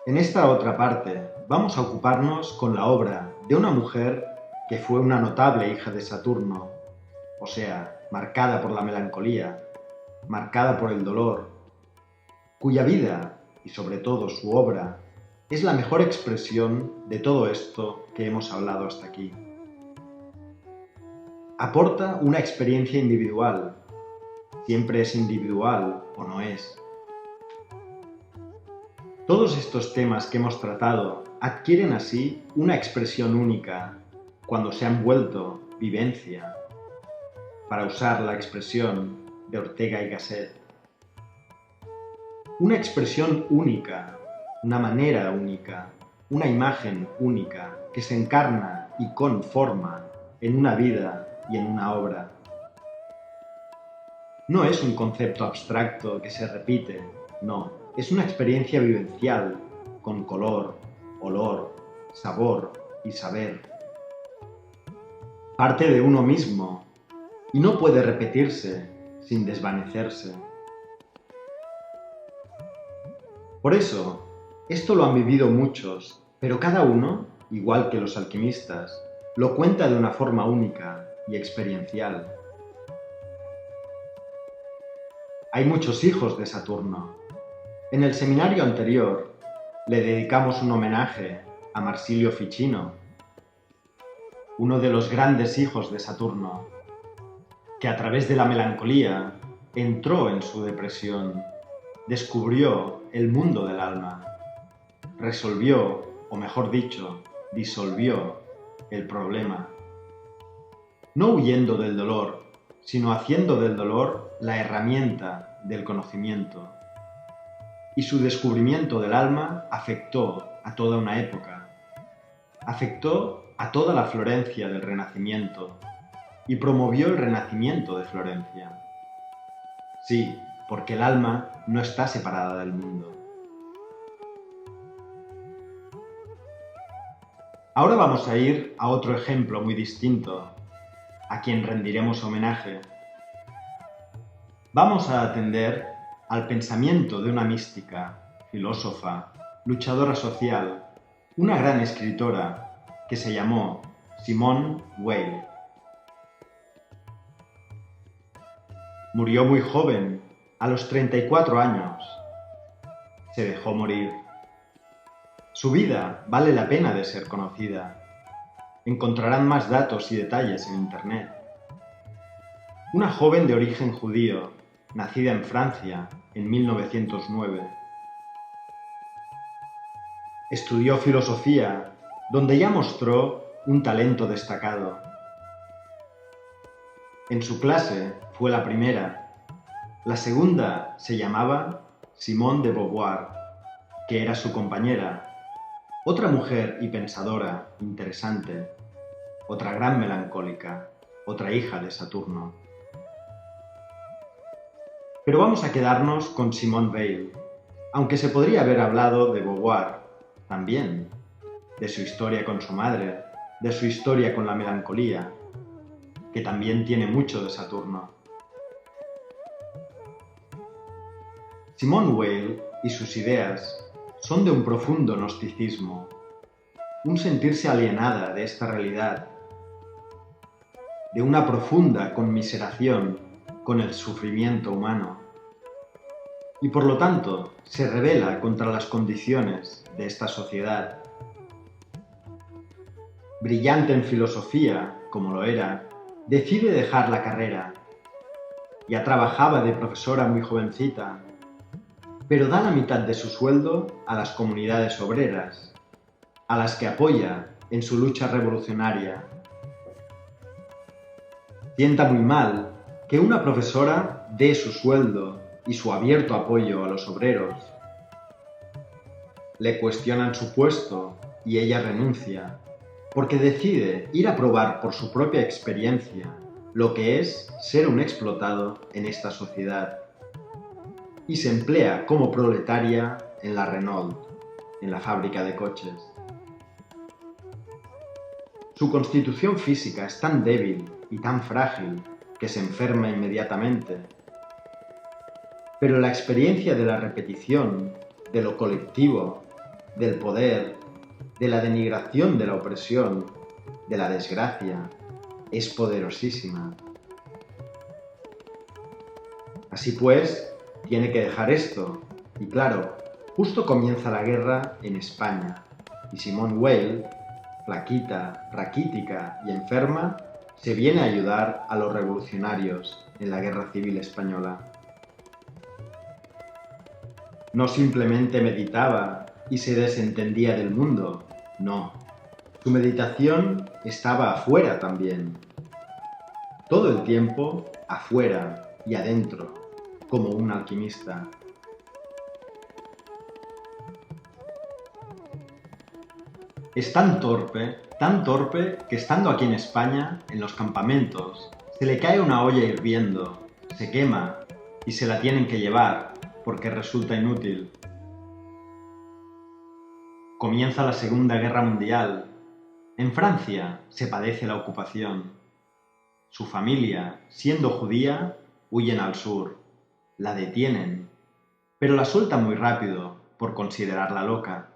En esta otra parte vamos a ocuparnos con la obra de una mujer que fue una notable hija de Saturno, o sea, marcada por la melancolía, marcada por el dolor, cuya vida, y sobre todo su obra, es la mejor expresión de todo esto que hemos hablado hasta aquí. Aporta una experiencia individual, siempre es individual o no es. Todos estos temas que hemos tratado adquieren así una expresión única cuando se han vuelto vivencia, para usar la expresión de Ortega y Gasset. Una expresión única, una manera única, una imagen única que se encarna y conforma en una vida y en una obra. No es un concepto abstracto que se repite, no, es una experiencia vivencial, con color, olor, sabor y saber. Parte de uno mismo y no puede repetirse sin desvanecerse. Por eso, esto lo han vivido muchos, pero cada uno, igual que los alquimistas, lo cuenta de una forma única y experiencial. Hay muchos hijos de Saturno. En el seminario anterior le dedicamos un homenaje a Marsilio Ficino, uno de los grandes hijos de Saturno, que a través de la melancolía entró en su depresión, descubrió el mundo del alma, resolvió, o mejor dicho, disolvió el problema, no huyendo del dolor, sino haciendo del dolor la herramienta del conocimiento. Y su descubrimiento del alma afectó a toda una época, afectó a toda la Florencia del Renacimiento y promovió el renacimiento de Florencia. Sí, porque el alma no está separada del mundo. Ahora vamos a ir a otro ejemplo muy distinto, a quien rendiremos homenaje. Vamos a atender al pensamiento de una mística, filósofa, luchadora social, una gran escritora que se llamó Simone Weil. Murió muy joven, a los 34 años. Se dejó morir. Su vida vale la pena de ser conocida. Encontrarán más datos y detalles en Internet. Una joven de origen judío, nacida en Francia en 1909. Estudió filosofía, donde ya mostró un talento destacado. En su clase fue la primera. La segunda se llamaba Simone de Beauvoir, que era su compañera, otra mujer y pensadora interesante, otra gran melancólica, otra hija de Saturno. Pero vamos a quedarnos con Simone Weil, aunque se podría haber hablado de Beauvoir también, de su historia con su madre, de su historia con la melancolía, que también tiene mucho de Saturno. Simone Weil y sus ideas son de un profundo gnosticismo, un sentirse alienada de esta realidad, de una profunda conmiseración con el sufrimiento humano, y por lo tanto se rebela contra las condiciones de esta sociedad. Brillante en filosofía, como lo era, decide dejar la carrera. Ya trabajaba de profesora muy jovencita, pero da la mitad de su sueldo a las comunidades obreras, a las que apoya en su lucha revolucionaria. Sienta muy mal que una profesora dé su sueldo y su abierto apoyo a los obreros. Le cuestionan su puesto y ella renuncia, porque decide ir a probar por su propia experiencia lo que es ser un explotado en esta sociedad. Y se emplea como proletaria en la Renault, en la fábrica de coches. Su constitución física es tan débil y tan frágil que se enferma inmediatamente. Pero la experiencia de la repetición, de lo colectivo, del poder, de la denigración de la opresión, de la desgracia, es poderosísima. Así pues, tiene que dejar esto. Y claro, justo comienza la guerra en España, y Simone Weil, flaquita, raquítica y enferma, se viene a ayudar a los revolucionarios en la Guerra Civil Española. No simplemente meditaba y se desentendía del mundo, no. Su meditación estaba afuera también. Todo el tiempo afuera y adentro, como un alquimista. Es tan torpe, que estando aquí en España, en los campamentos, se le cae una olla hirviendo, se quema y se la tienen que llevar porque resulta inútil. Comienza la Segunda Guerra Mundial. En Francia se padece la ocupación. Su familia, siendo judía, huyen al sur. La detienen, pero la sueltan muy rápido por considerarla loca.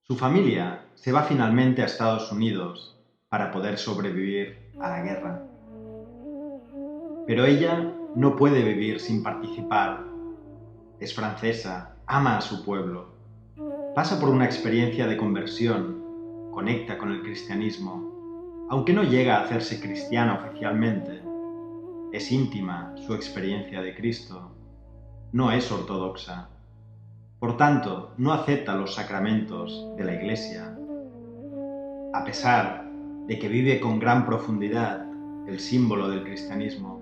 Su familia se va finalmente a Estados Unidos para poder sobrevivir a la guerra. Pero ella no puede vivir sin participar. Es francesa, ama a su pueblo. Pasa por una experiencia de conversión, conecta con el cristianismo, aunque no llega a hacerse cristiana oficialmente. Es íntima su experiencia de Cristo. No es ortodoxa. Por tanto, no acepta los sacramentos de la Iglesia. A pesar de que vive con gran profundidad el símbolo del cristianismo.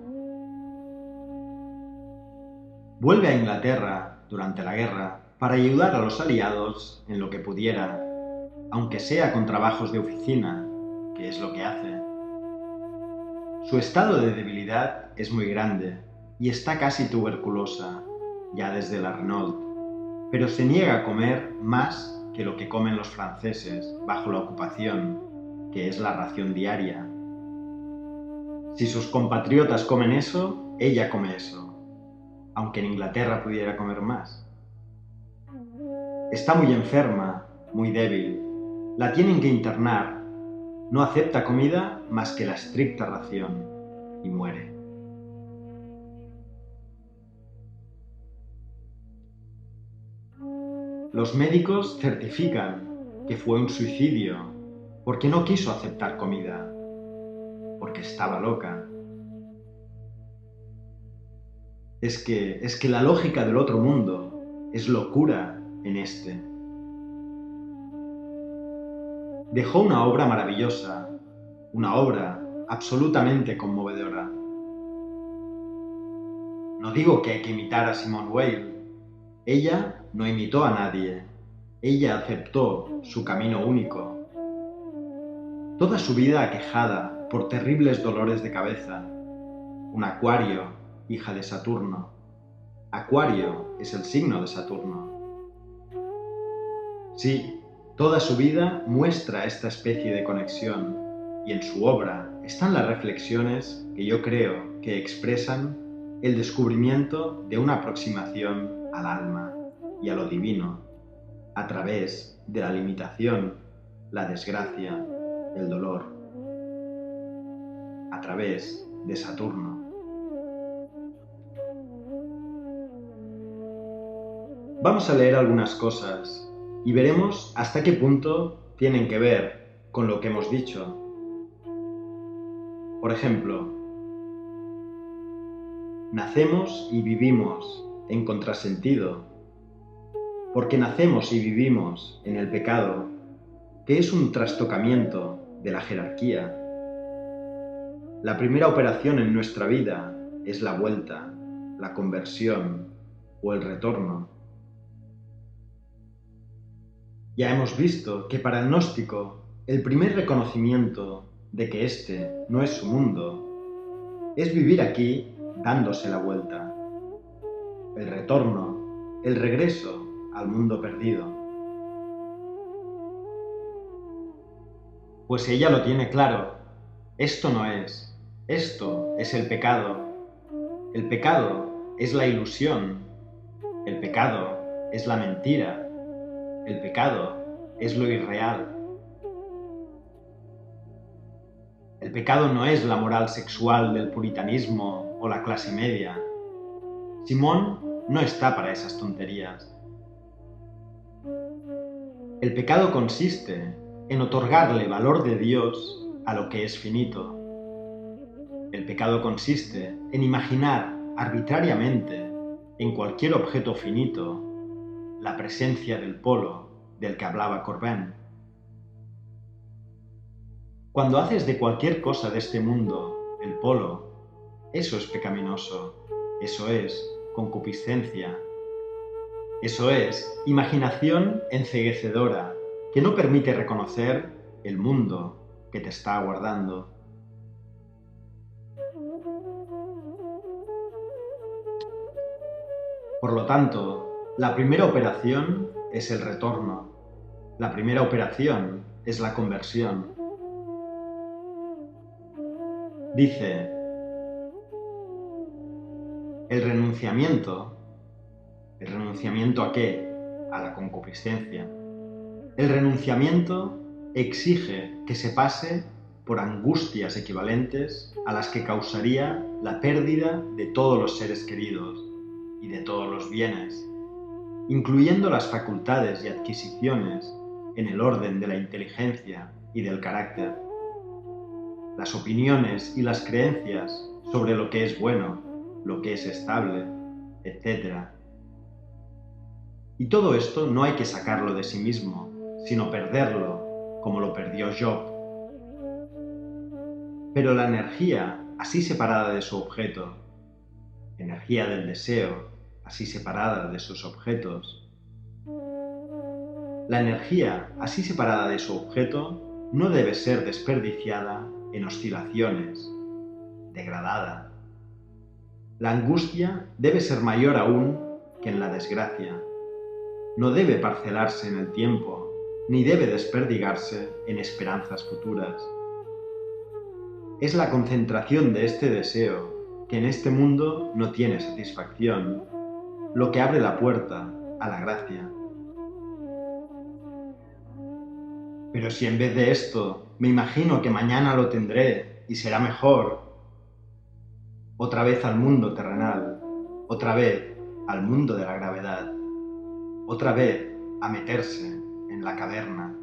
Vuelve a Inglaterra durante la guerra para ayudar a los aliados en lo que pudiera, aunque sea con trabajos de oficina, que es lo que hace. Su estado de debilidad es muy grande y está casi tuberculosa, ya desde la Renault, pero se niega a comer más que lo que comen los franceses bajo la ocupación, que es la ración diaria. Si sus compatriotas comen eso, ella come eso, aunque en Inglaterra pudiera comer más. Está muy enferma, muy débil. La tienen que internar. No acepta comida más que la estricta ración y muere. Los médicos certifican que fue un suicidio porque no quiso aceptar comida, porque estaba loca. Es que la lógica del otro mundo es locura en este. Dejó una obra maravillosa, una obra absolutamente conmovedora. No digo que hay que imitar a Simone Weil. Ella no imitó a nadie. Ella aceptó su camino único. Toda su vida aquejada por terribles dolores de cabeza. Un Acuario, hija de Saturno. Acuario es el signo de Saturno. Sí, toda su vida muestra esta especie de conexión, y en su obra están las reflexiones que yo creo que expresan el descubrimiento de una aproximación al alma y a lo divino, a través de la limitación, la desgracia, el dolor, a través de Saturno. Vamos a leer algunas cosas y veremos hasta qué punto tienen que ver con lo que hemos dicho. Por ejemplo, nacemos y vivimos en contrasentido, porque nacemos y vivimos en el pecado, que es un trastocamiento de la jerarquía. La primera operación en nuestra vida es la vuelta, la conversión o el retorno. Ya hemos visto que para el gnóstico el primer reconocimiento de que este no es su mundo es vivir aquí dándose la vuelta. El retorno, el regreso al mundo perdido. Pues ella lo tiene claro. Esto no es. Esto es el pecado. El pecado es la ilusión. El pecado es la mentira. El pecado es lo irreal. El pecado no es la moral sexual del puritanismo o la clase media. Simón no está para esas tonterías. El pecado consiste en otorgarle valor de Dios a lo que es finito. El pecado consiste en imaginar arbitrariamente en cualquier objeto finito la presencia del polo del que hablaba Corbin. Cuando haces de cualquier cosa de este mundo el polo, eso es pecaminoso, eso es concupiscencia, eso es imaginación enceguecedora que no permite reconocer el mundo que te está aguardando. Por lo tanto, la primera operación es el retorno. La primera operación es la conversión. Dice, ¿el renunciamiento a qué? A la concupiscencia. El renunciamiento exige que se pase por angustias equivalentes a las que causaría la pérdida de todos los seres queridos y de todos los bienes, incluyendo las facultades y adquisiciones en el orden de la inteligencia y del carácter, las opiniones y las creencias sobre lo que es bueno, lo que es estable, etc. Y todo esto no hay que sacarlo de sí mismo, sino perderlo, como lo perdió Job. Pero la energía, así separada de su objeto, energía del deseo, así separada de sus objetos, la energía, así separada de su objeto, no debe ser desperdiciada en oscilaciones, degradada. La angustia debe ser mayor aún que en la desgracia. No debe parcelarse en el tiempo, ni debe desperdigarse en esperanzas futuras. Es la concentración de este deseo, que en este mundo no tiene satisfacción, lo que abre la puerta a la gracia. Pero si en vez de esto me imagino que mañana lo tendré y será mejor, otra vez al mundo terrenal, otra vez al mundo de la gravedad, otra vez a meterse en la caverna.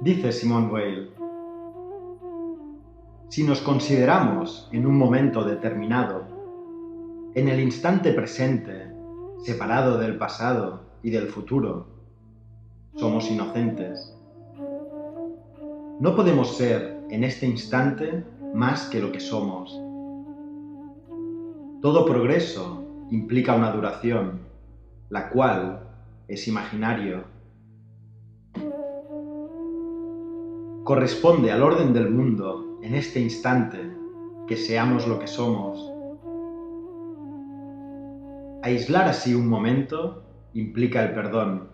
Dice Simone Weil, si nos consideramos en un momento determinado, en el instante presente, separado del pasado y del futuro, somos inocentes. No podemos ser en este instante más que lo que somos. Todo progreso implica una duración, la cual es imaginario. Corresponde al orden del mundo en este instante que seamos lo que somos. Aislar así un momento implica el perdón,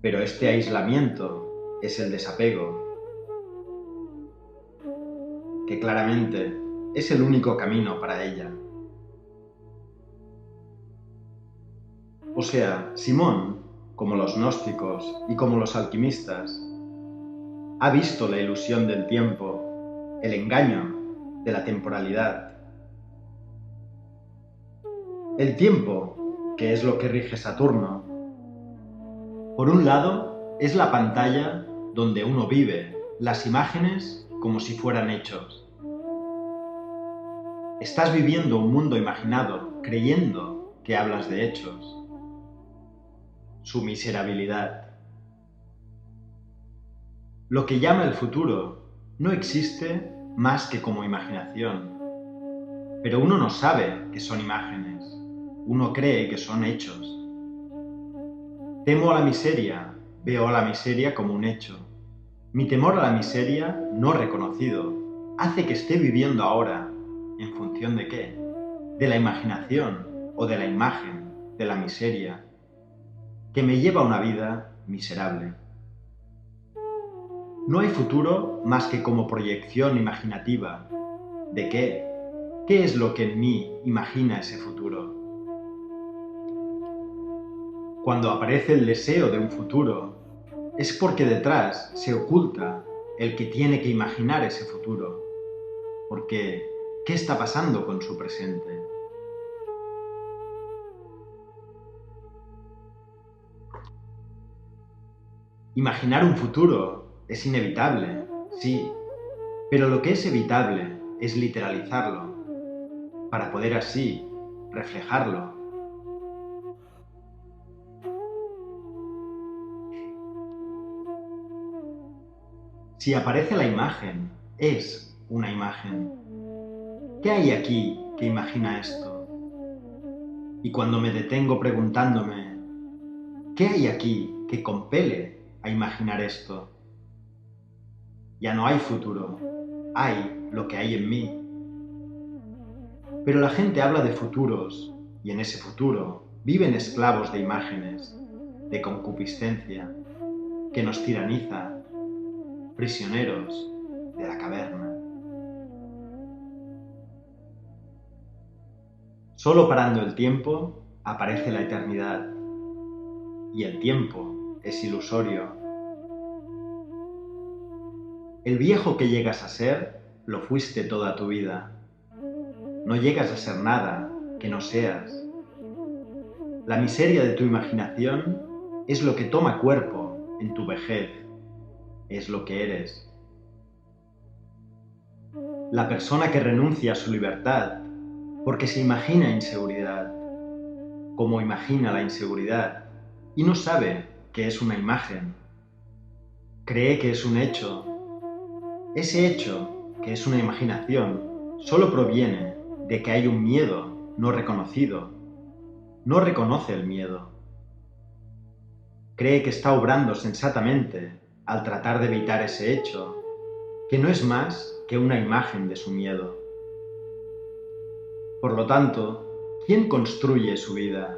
pero este aislamiento es el desapego, que claramente es el único camino para ella. O sea, Simón, como los gnósticos y como los alquimistas, ha visto la ilusión del tiempo, el engaño de la temporalidad. El tiempo, que es lo que rige Saturno, por un lado, es la pantalla donde uno vive las imágenes como si fueran hechos. Estás viviendo un mundo imaginado, creyendo que hablas de hechos. Su miserabilidad. Lo que llama el futuro no existe más que como imaginación. Pero uno no sabe que son imágenes, uno cree que son hechos. Temo a la miseria, veo a la miseria como un hecho. Mi temor a la miseria no reconocido hace que esté viviendo ahora, ¿en función de qué? De la imaginación o de la imagen de la miseria, que me lleva a una vida miserable. No hay futuro más que como proyección imaginativa. ¿De qué? ¿Qué es lo que en mí imagina ese futuro? Cuando aparece el deseo de un futuro, es porque detrás se oculta el que tiene que imaginar ese futuro. Porque, ¿qué está pasando con su presente? Imaginar un futuro es inevitable, sí, pero lo que es evitable es literalizarlo, para poder así reflejarlo. Si aparece la imagen, es una imagen. ¿Qué hay aquí que imagina esto? Y cuando me detengo preguntándome, ¿qué hay aquí que compele a imaginar esto? Ya no hay futuro, hay lo que hay en mí. Pero la gente habla de futuros, y en ese futuro viven esclavos de imágenes, de concupiscencia, que nos tiraniza, prisioneros de la caverna. Solo parando el tiempo aparece la eternidad, y el tiempo es ilusorio. El viejo que llegas a ser, lo fuiste toda tu vida. No llegas a ser nada que no seas. La miseria de tu imaginación es lo que toma cuerpo en tu vejez, es lo que eres. La persona que renuncia a su libertad porque se imagina inseguridad, como imagina la inseguridad, y no sabe que es una imagen. Cree que es un hecho. Ese hecho, que es una imaginación, solo proviene de que hay un miedo no reconocido. No reconoce el miedo. Cree que está obrando sensatamente al tratar de evitar ese hecho, que no es más que una imagen de su miedo. Por lo tanto, ¿quién construye su vida?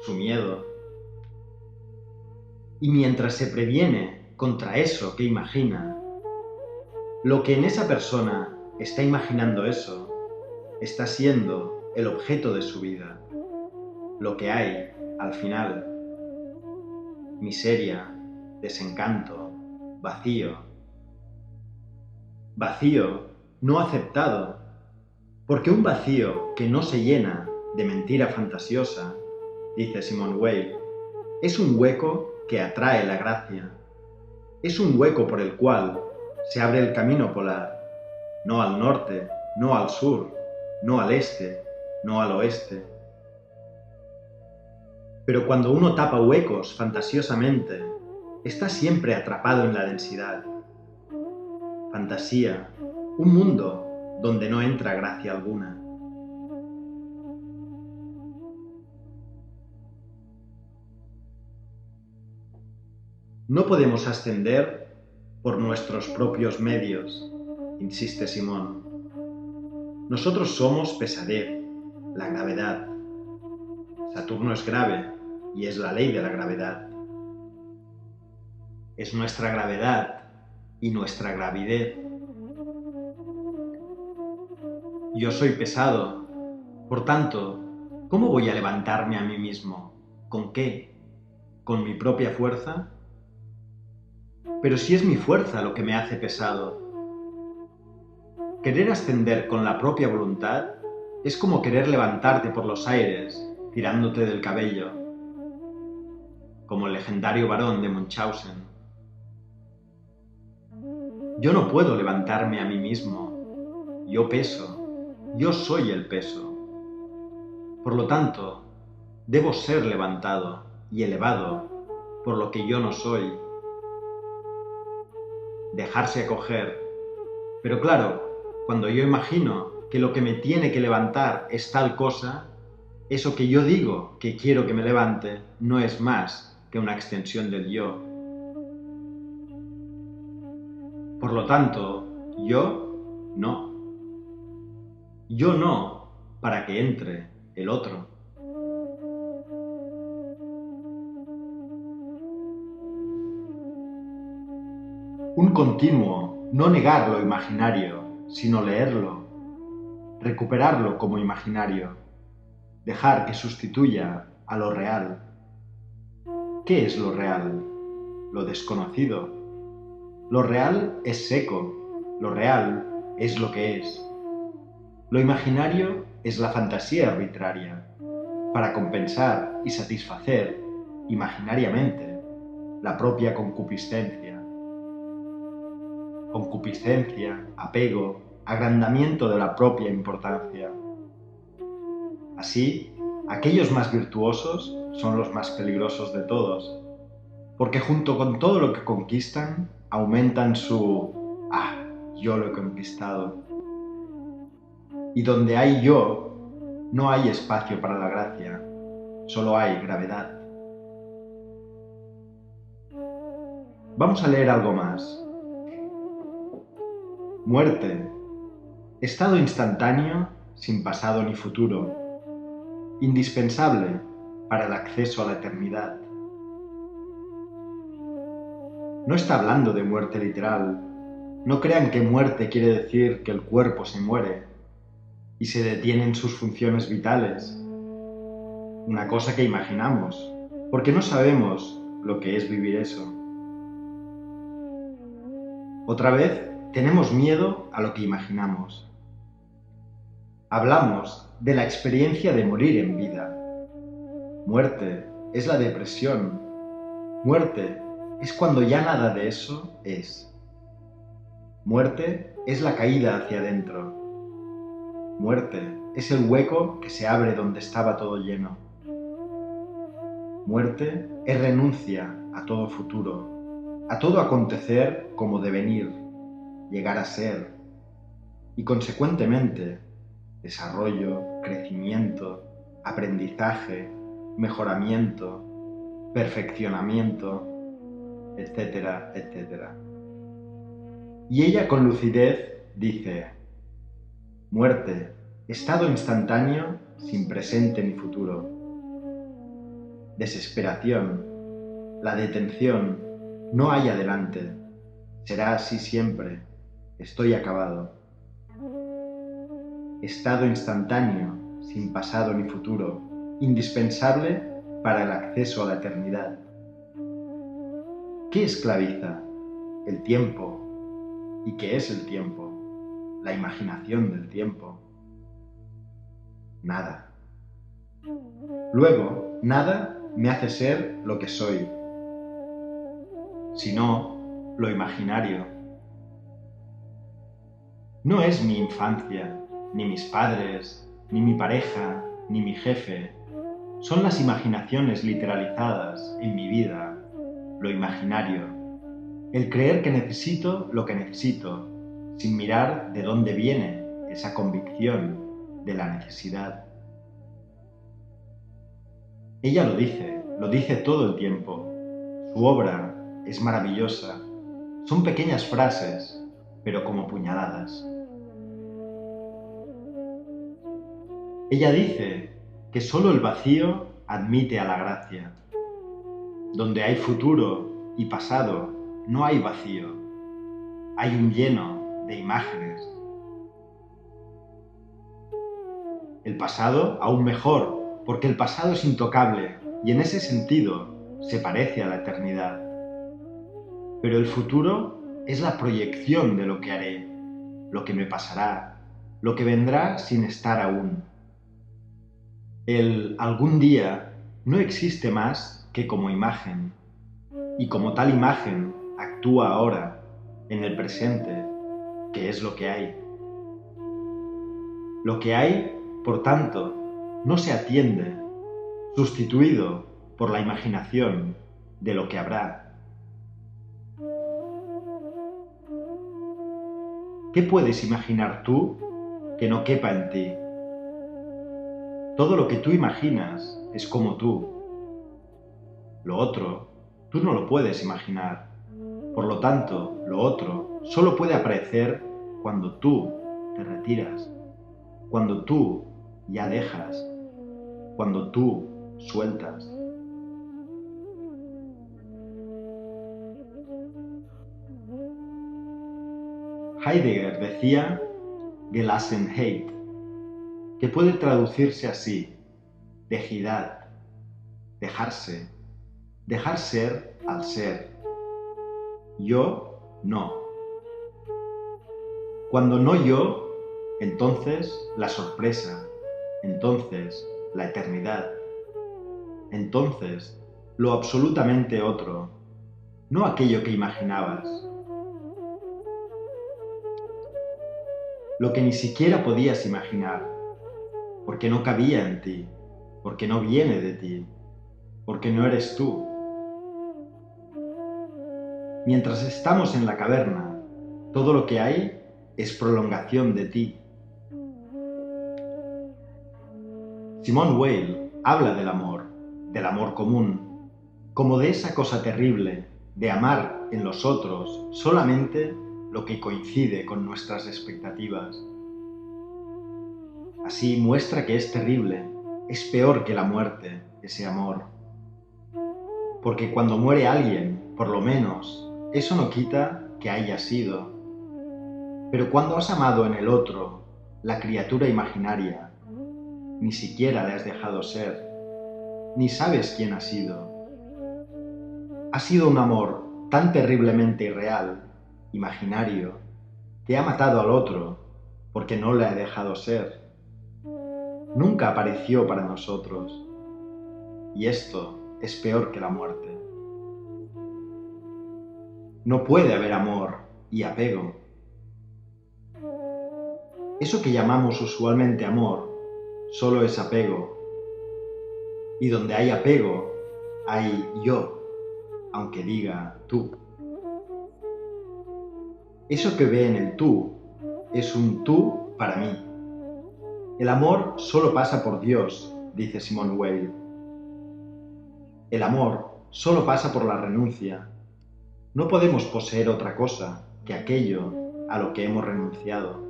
Su miedo. Y mientras se previene contra eso que imagina, lo que en esa persona está imaginando eso, está siendo el objeto de su vida. Lo que hay, al final, miseria, desencanto, vacío. Vacío no aceptado, porque un vacío que no se llena de mentira fantasiosa, dice Simone Weil, es un hueco que atrae la gracia. Es un hueco por el cual se abre el camino polar, no al norte, no al sur, no al este, no al oeste. Pero cuando uno tapa huecos fantasiosamente, está siempre atrapado en la densidad. Fantasía, un mundo donde no entra gracia alguna. No podemos ascender por nuestros propios medios, insiste Simón. Nosotros somos pesadez, la gravedad. Saturno es grave y es la ley de la gravedad. Es nuestra gravedad y nuestra gravidez. Yo soy pesado, por tanto, ¿cómo voy a levantarme a mí mismo? ¿Con qué? ¿Con mi propia fuerza? Pero si es mi fuerza lo que me hace pesado. Querer ascender con la propia voluntad es como querer levantarte por los aires, tirándote del cabello, como el legendario barón de Munchausen. Yo no puedo levantarme a mí mismo. Yo peso. Yo soy el peso. Por lo tanto, debo ser levantado y elevado por lo que yo no soy. Dejarse acoger. Pero claro, cuando yo imagino que lo que me tiene que levantar es tal cosa, eso que yo digo que quiero que me levante no es más que una extensión del yo. Por lo tanto, yo no. Yo no para que entre el otro. Un continuo, no negar lo imaginario, sino leerlo, recuperarlo como imaginario, dejar que sustituya a lo real. ¿Qué es lo real? Lo desconocido. Lo real es seco, lo real es lo que es. Lo imaginario es la fantasía arbitraria, para compensar y satisfacer, imaginariamente, la propia concupiscencia. Concupiscencia, apego, agrandamiento de la propia importancia. Así, aquellos más virtuosos son los más peligrosos de todos, porque junto con todo lo que conquistan, aumentan su «ah, yo lo he conquistado». Y donde hay yo, no hay espacio para la gracia, solo hay gravedad. Vamos a leer algo más. Muerte, estado instantáneo sin pasado ni futuro, indispensable para el acceso a la eternidad. No está hablando de muerte literal. No crean que muerte quiere decir que el cuerpo se muere y se detienen sus funciones vitales. Una cosa que imaginamos, porque no sabemos lo que es vivir eso. Otra vez, tenemos miedo a lo que imaginamos. Hablamos de la experiencia de morir en vida. Muerte es la depresión. Muerte es cuando ya nada de eso es. Muerte es la caída hacia adentro. Muerte es el hueco que se abre donde estaba todo lleno. Muerte es renuncia a todo futuro, a todo acontecer como devenir, llegar a ser, y consecuentemente, desarrollo, crecimiento, aprendizaje, mejoramiento, perfeccionamiento, etcétera, etcétera. Y ella con lucidez dice: muerte, estado instantáneo sin presente ni futuro. Desesperación, la detención, no hay adelante, será así siempre, estoy acabado. Estado instantáneo, sin pasado ni futuro, indispensable para el acceso a la eternidad. ¿Qué esclaviza? El tiempo. ¿Y qué es el tiempo? La imaginación del tiempo. Nada. Luego, nada me hace ser lo que soy, sino lo imaginario. No es mi infancia, ni mis padres, ni mi pareja, ni mi jefe. Son las imaginaciones literalizadas en mi vida, lo imaginario. El creer que necesito lo que necesito, sin mirar de dónde viene esa convicción de la necesidad. Ella lo dice todo el tiempo. Su obra es maravillosa. Son pequeñas frases, pero como puñaladas. Ella dice que solo el vacío admite a la gracia. Donde hay futuro y pasado, no hay vacío. Hay un lleno de imágenes. El pasado aún mejor, porque el pasado es intocable y en ese sentido se parece a la eternidad. Pero el futuro es la proyección de lo que haré, lo que me pasará, lo que vendrá sin estar aún. El algún día no existe más que como imagen, y como tal imagen actúa ahora, en el presente, que es lo que hay. Lo que hay, por tanto, no se atiende, sustituido por la imaginación de lo que habrá. ¿Qué puedes imaginar tú que no quepa en ti? Todo lo que tú imaginas es como tú. Lo otro, tú no lo puedes imaginar. Por lo tanto, lo otro solo puede aparecer cuando tú te retiras, cuando tú ya dejas, cuando tú sueltas. Heidegger decía Gelassenheit, que puede traducirse así: dejidad, dejarse, dejar ser al ser. Yo, no. Cuando no yo, entonces la sorpresa, entonces la eternidad, entonces lo absolutamente otro, no aquello que imaginabas, lo que ni siquiera podías imaginar, porque no cabía en ti, porque no viene de ti, porque no eres tú. Mientras estamos en la caverna, todo lo que hay es prolongación de ti. Simone Weil habla del amor común, como de esa cosa terrible de amar en los otros solamente lo que coincide con nuestras expectativas. Así muestra que es terrible, es peor que la muerte, ese amor. Porque cuando muere alguien, por lo menos, eso no quita que haya sido. Pero cuando has amado en el otro, la criatura imaginaria, ni siquiera le has dejado ser, ni sabes quién ha sido. Ha sido un amor tan terriblemente irreal, imaginario, que ha matado al otro porque no le ha dejado ser. Nunca apareció para nosotros. Y esto es peor que la muerte. No puede haber amor y apego. Eso que llamamos usualmente amor solo es apego. Y donde hay apego, hay yo, aunque diga tú. Eso que ve en el tú es un tú para mí. El amor solo pasa por Dios, dice Simone Weil. El amor solo pasa por la renuncia. No podemos poseer otra cosa que aquello a lo que hemos renunciado.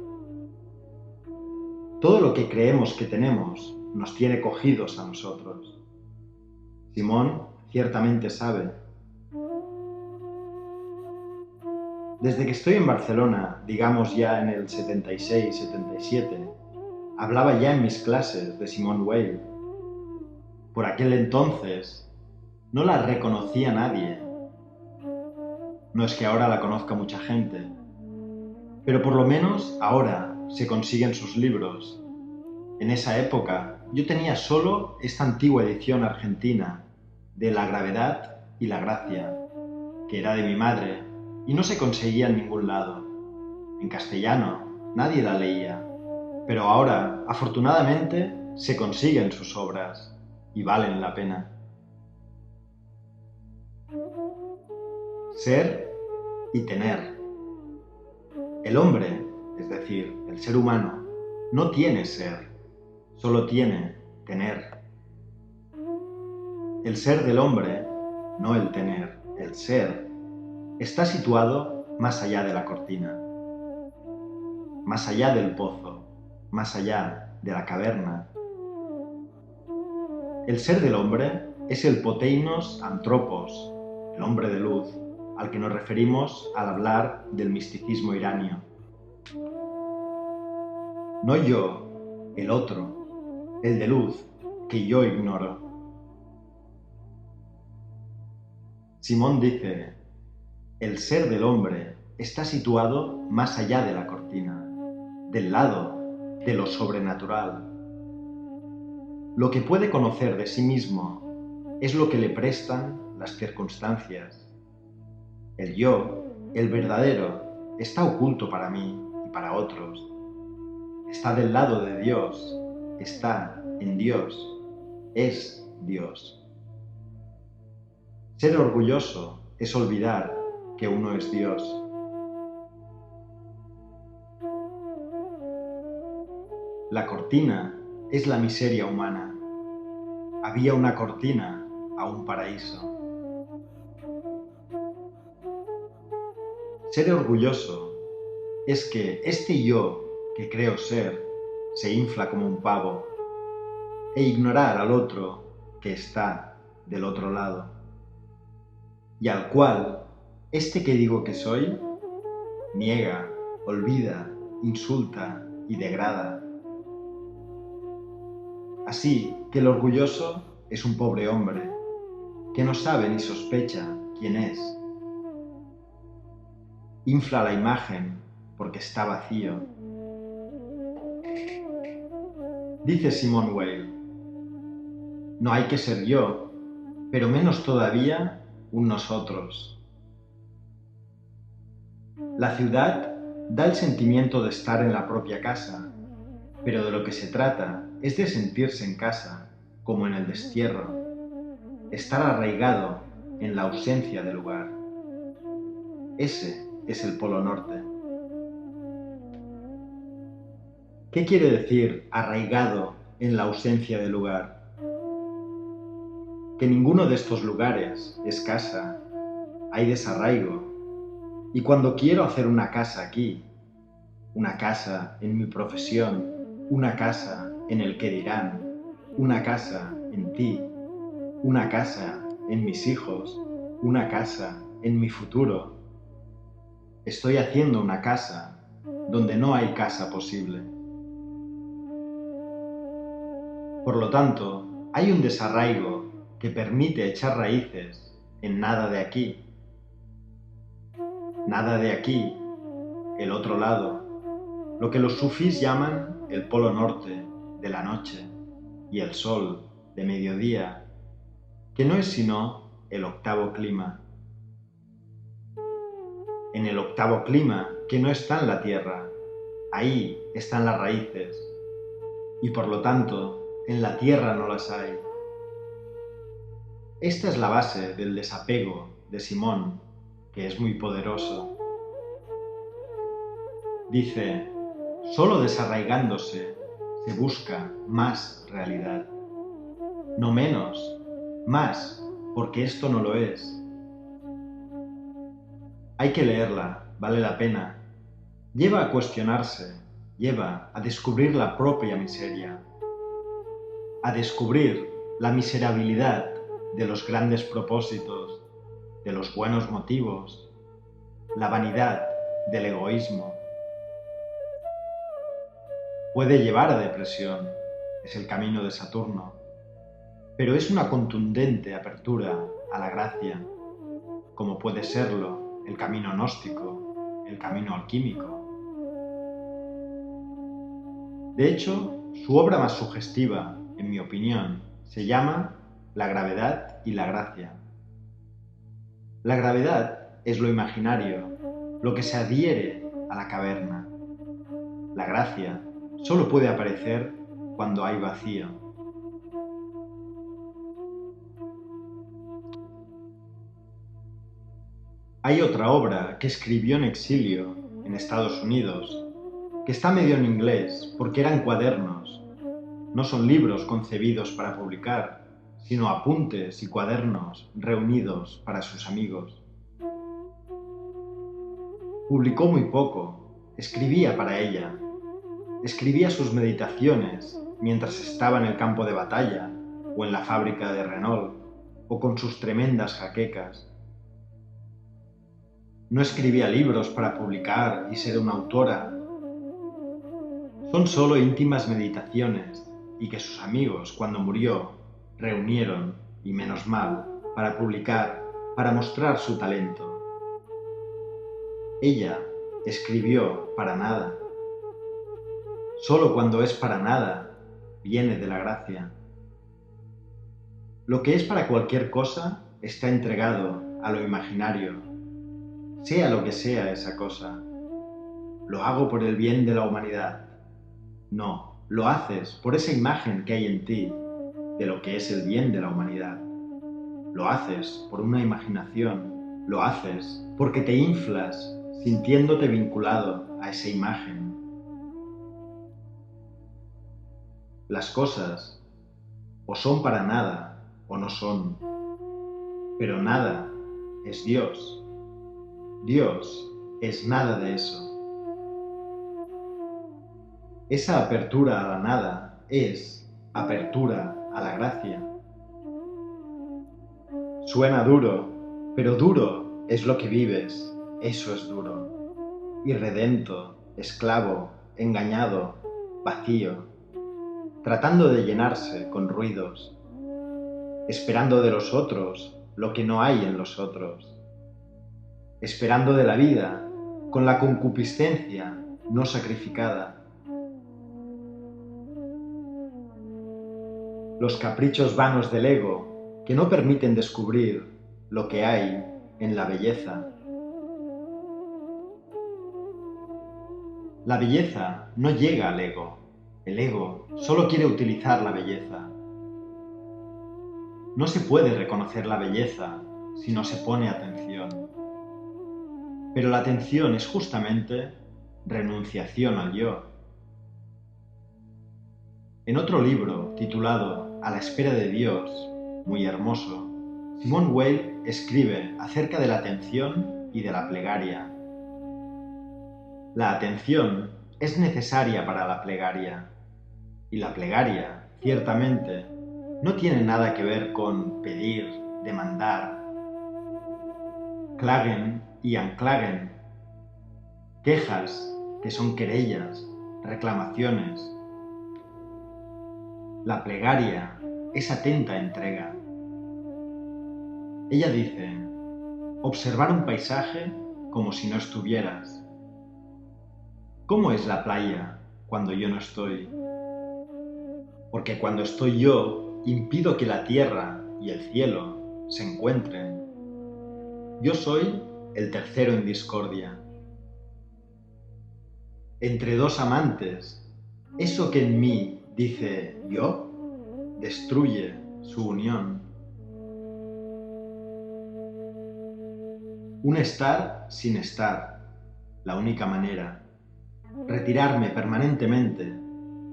Todo lo que creemos que tenemos nos tiene cogidos a nosotros. Simone ciertamente sabe. Desde que estoy en Barcelona, digamos ya en el 76-77, hablaba ya en mis clases de Simone Weil. Por aquel entonces no la reconocía nadie. No es que ahora la conozca mucha gente, pero por lo menos ahora se consiguen sus libros. En esa época yo tenía solo esta antigua edición argentina de La gravedad y la gracia, que era de mi madre y no se conseguía en ningún lado. En castellano nadie la leía, pero ahora, afortunadamente, se consiguen sus obras y valen la pena. Ser y tener. El hombre, es decir, el ser humano, no tiene ser, solo tiene tener. El ser del hombre, no el tener, el ser, está situado más allá de la cortina, más allá del pozo, más allá de la caverna. El ser del hombre es el poteinos anthropos, el hombre de luz, al que nos referimos al hablar del misticismo iranio. No yo, el otro, el de luz, que yo ignoro. Simón dice, el ser del hombre está situado más allá de la cortina, del lado de lo sobrenatural. Lo que puede conocer de sí mismo es lo que le prestan las circunstancias. El yo, el verdadero, está oculto para mí y para otros. Está del lado de Dios, está en Dios, es Dios. Ser orgulloso es olvidar que uno es Dios. La cortina es la miseria humana. Había una cortina a un paraíso. Ser orgulloso es que este yo que creo ser se infla como un pavo e ignorar al otro que está del otro lado y al cual este que digo que soy niega, olvida, insulta y degrada. Así que el orgulloso es un pobre hombre, que no sabe ni sospecha quién es. Infla la imagen porque está vacío. Dice Simone Weil: no hay que ser yo, pero menos todavía un nosotros. La ciudad da el sentimiento de estar en la propia casa, pero de lo que se trata es de sentirse en casa, como en el destierro, estar arraigado en la ausencia de lugar. Ese es el Polo Norte. ¿Qué quiere decir arraigado en la ausencia de lugar? Que ninguno de estos lugares es casa, hay desarraigo. Y cuando quiero hacer una casa aquí, una casa en mi profesión, una casa en el que dirán, una casa en ti, una casa en mis hijos, una casa en mi futuro, estoy haciendo una casa donde no hay casa posible. Por lo tanto, hay un desarraigo que permite echar raíces en nada de aquí. Nada de aquí, el otro lado, lo que los sufís llaman el Polo Norte de la noche y el sol de mediodía, que no es sino el octavo clima. En el octavo clima, que no está en la tierra, ahí están las raíces, y por lo tanto, en la tierra no las hay. Esta es la base del desapego de Simón, que es muy poderoso. Dice: solo desarraigándose se busca más realidad. No menos, más, porque esto no lo es. Hay que leerla, vale la pena. Lleva a cuestionarse, lleva a descubrir la propia miseria, a descubrir la miserabilidad de los grandes propósitos, de los buenos motivos, la vanidad del egoísmo. Puede llevar a depresión, es el camino de Saturno, pero es una contundente apertura a la gracia, como puede serlo el camino gnóstico, el camino alquímico. De hecho, su obra más sugestiva, en mi opinión, se llama La gravedad y la gracia. La gravedad es lo imaginario, lo que se adhiere a la caverna. La gracia solo puede aparecer cuando hay vacío. Hay otra obra que escribió en exilio, en Estados Unidos, que está medio en inglés porque eran cuadernos. No son libros concebidos para publicar, sino apuntes y cuadernos reunidos para sus amigos. Publicó muy poco, escribía para ella. Escribía sus meditaciones mientras estaba en el campo de batalla o en la fábrica de Renault o con sus tremendas jaquecas. No escribía libros para publicar y ser una autora. Son solo íntimas meditaciones y que sus amigos, cuando murió, reunieron, y menos mal, para publicar, para mostrar su talento. Ella escribió para nada. Solo cuando es para nada, viene de la gracia. Lo que es para cualquier cosa está entregado a lo imaginario, sea lo que sea esa cosa. Lo hago por el bien de la humanidad. No, lo haces por esa imagen que hay en ti de lo que es el bien de la humanidad. Lo haces por una imaginación, lo haces porque te inflas sintiéndote vinculado a esa imagen. Las cosas o son para nada o no son, pero nada es Dios. Dios es nada de eso. Esa apertura a la nada es apertura a la gracia. Suena duro, pero duro es lo que vives, eso es duro. Irredento, esclavo, engañado, vacío, tratando de llenarse con ruidos, esperando de los otros lo que no hay en los otros, esperando de la vida con la concupiscencia no sacrificada. Los caprichos vanos del ego que no permiten descubrir lo que hay en la belleza. La belleza no llega al ego. El ego solo quiere utilizar la belleza. No se puede reconocer la belleza si no se pone atención. Pero la atención es justamente renunciación al yo. En otro libro titulado A la espera de Dios, muy hermoso, Simone Weil escribe acerca de la atención y de la plegaria. La atención es necesaria para la plegaria, y la plegaria, ciertamente, no tiene nada que ver con pedir, demandar. Klagen y anklagen, quejas que son querellas, reclamaciones. La plegaria es atenta entrega. Ella dice, observar un paisaje como si no estuvieras. ¿Cómo es la playa cuando yo no estoy? Porque cuando estoy yo, impido que la tierra y el cielo se encuentren. Yo soy el tercero en discordia. Entre dos amantes, eso que en mí dice yo, destruye su unión. Un estar sin estar, la única manera. Retirarme permanentemente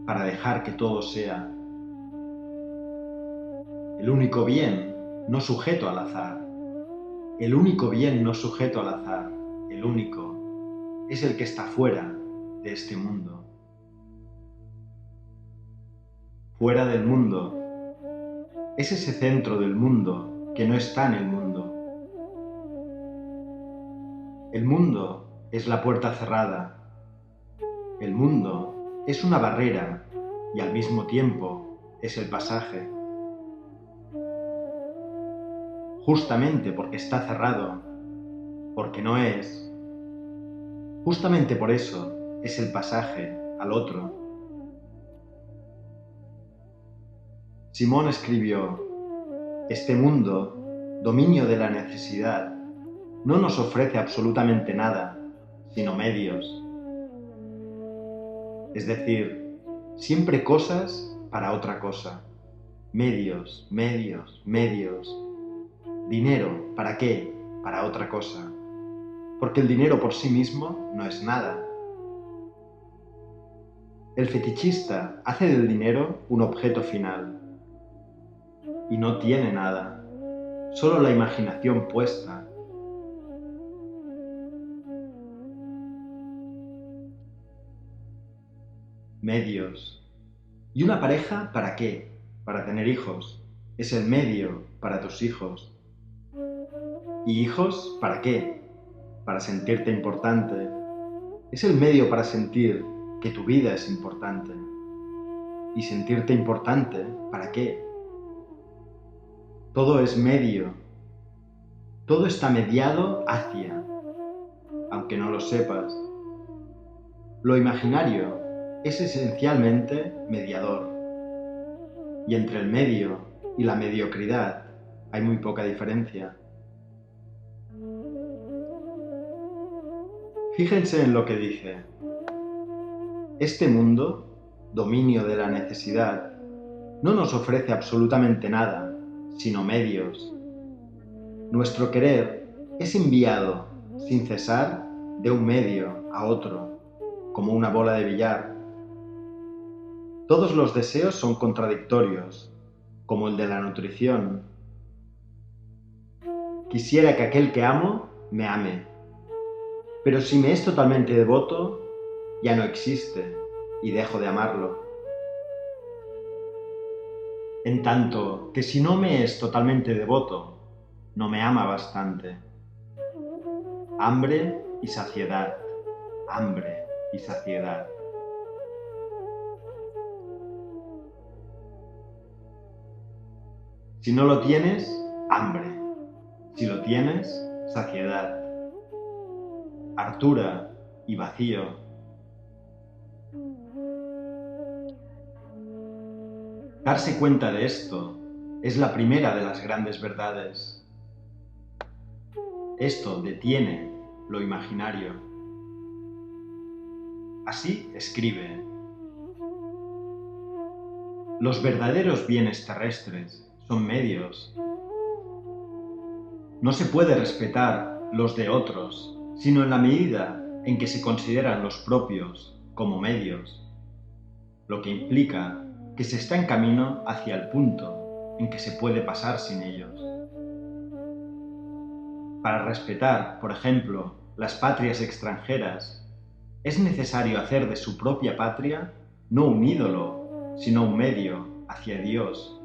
para dejar que todo sea. El único bien no sujeto al azar. El único bien no sujeto al azar, el único, es el que está fuera de este mundo. Fuera del mundo es ese centro del mundo que no está en el mundo. El mundo es la puerta cerrada. El mundo es una barrera y al mismo tiempo es el pasaje. Justamente porque está cerrado, porque no es, justamente por eso es el pasaje al otro. Simón escribió, este mundo, dominio de la necesidad, no nos ofrece absolutamente nada, sino medios. Es decir, siempre cosas para otra cosa. Medios, medios, medios. Dinero, ¿para qué? Para otra cosa. Porque el dinero por sí mismo no es nada. El fetichista hace del dinero un objeto final. Y no tiene nada, solo la imaginación puesta. Medios. ¿Y una pareja para qué? Para tener hijos. Es el medio para tus hijos. ¿Y hijos para qué? Para sentirte importante. Es el medio para sentir que tu vida es importante. ¿Y sentirte importante para qué? Todo es medio. Todo está mediado hacia, aunque no lo sepas. Lo imaginario es esencialmente mediador. Y entre el medio y la mediocridad hay muy poca diferencia. Fíjense en lo que dice. Este mundo, dominio de la necesidad, no nos ofrece absolutamente nada, sino medios. Nuestro querer es enviado, sin cesar, de un medio a otro, como una bola de billar. Todos los deseos son contradictorios, como el de la nutrición. Quisiera que aquel que amo me ame, pero si me es totalmente devoto, ya no existe y dejo de amarlo. En tanto que si no me es totalmente devoto, no me ama bastante. Hambre y saciedad, hambre y saciedad. Si no lo tienes, hambre. Si lo tienes, saciedad, hartura y vacío. Darse cuenta de esto es la primera de las grandes verdades. Esto detiene lo imaginario. Así escribe: los verdaderos bienes terrestres son medios. No se puede respetar los de otros, sino en la medida en que se consideran los propios como medios, lo que implica que se está en camino hacia el punto en que se puede pasar sin ellos. Para respetar, por ejemplo, las patrias extranjeras, es necesario hacer de su propia patria no un ídolo, sino un medio hacia Dios.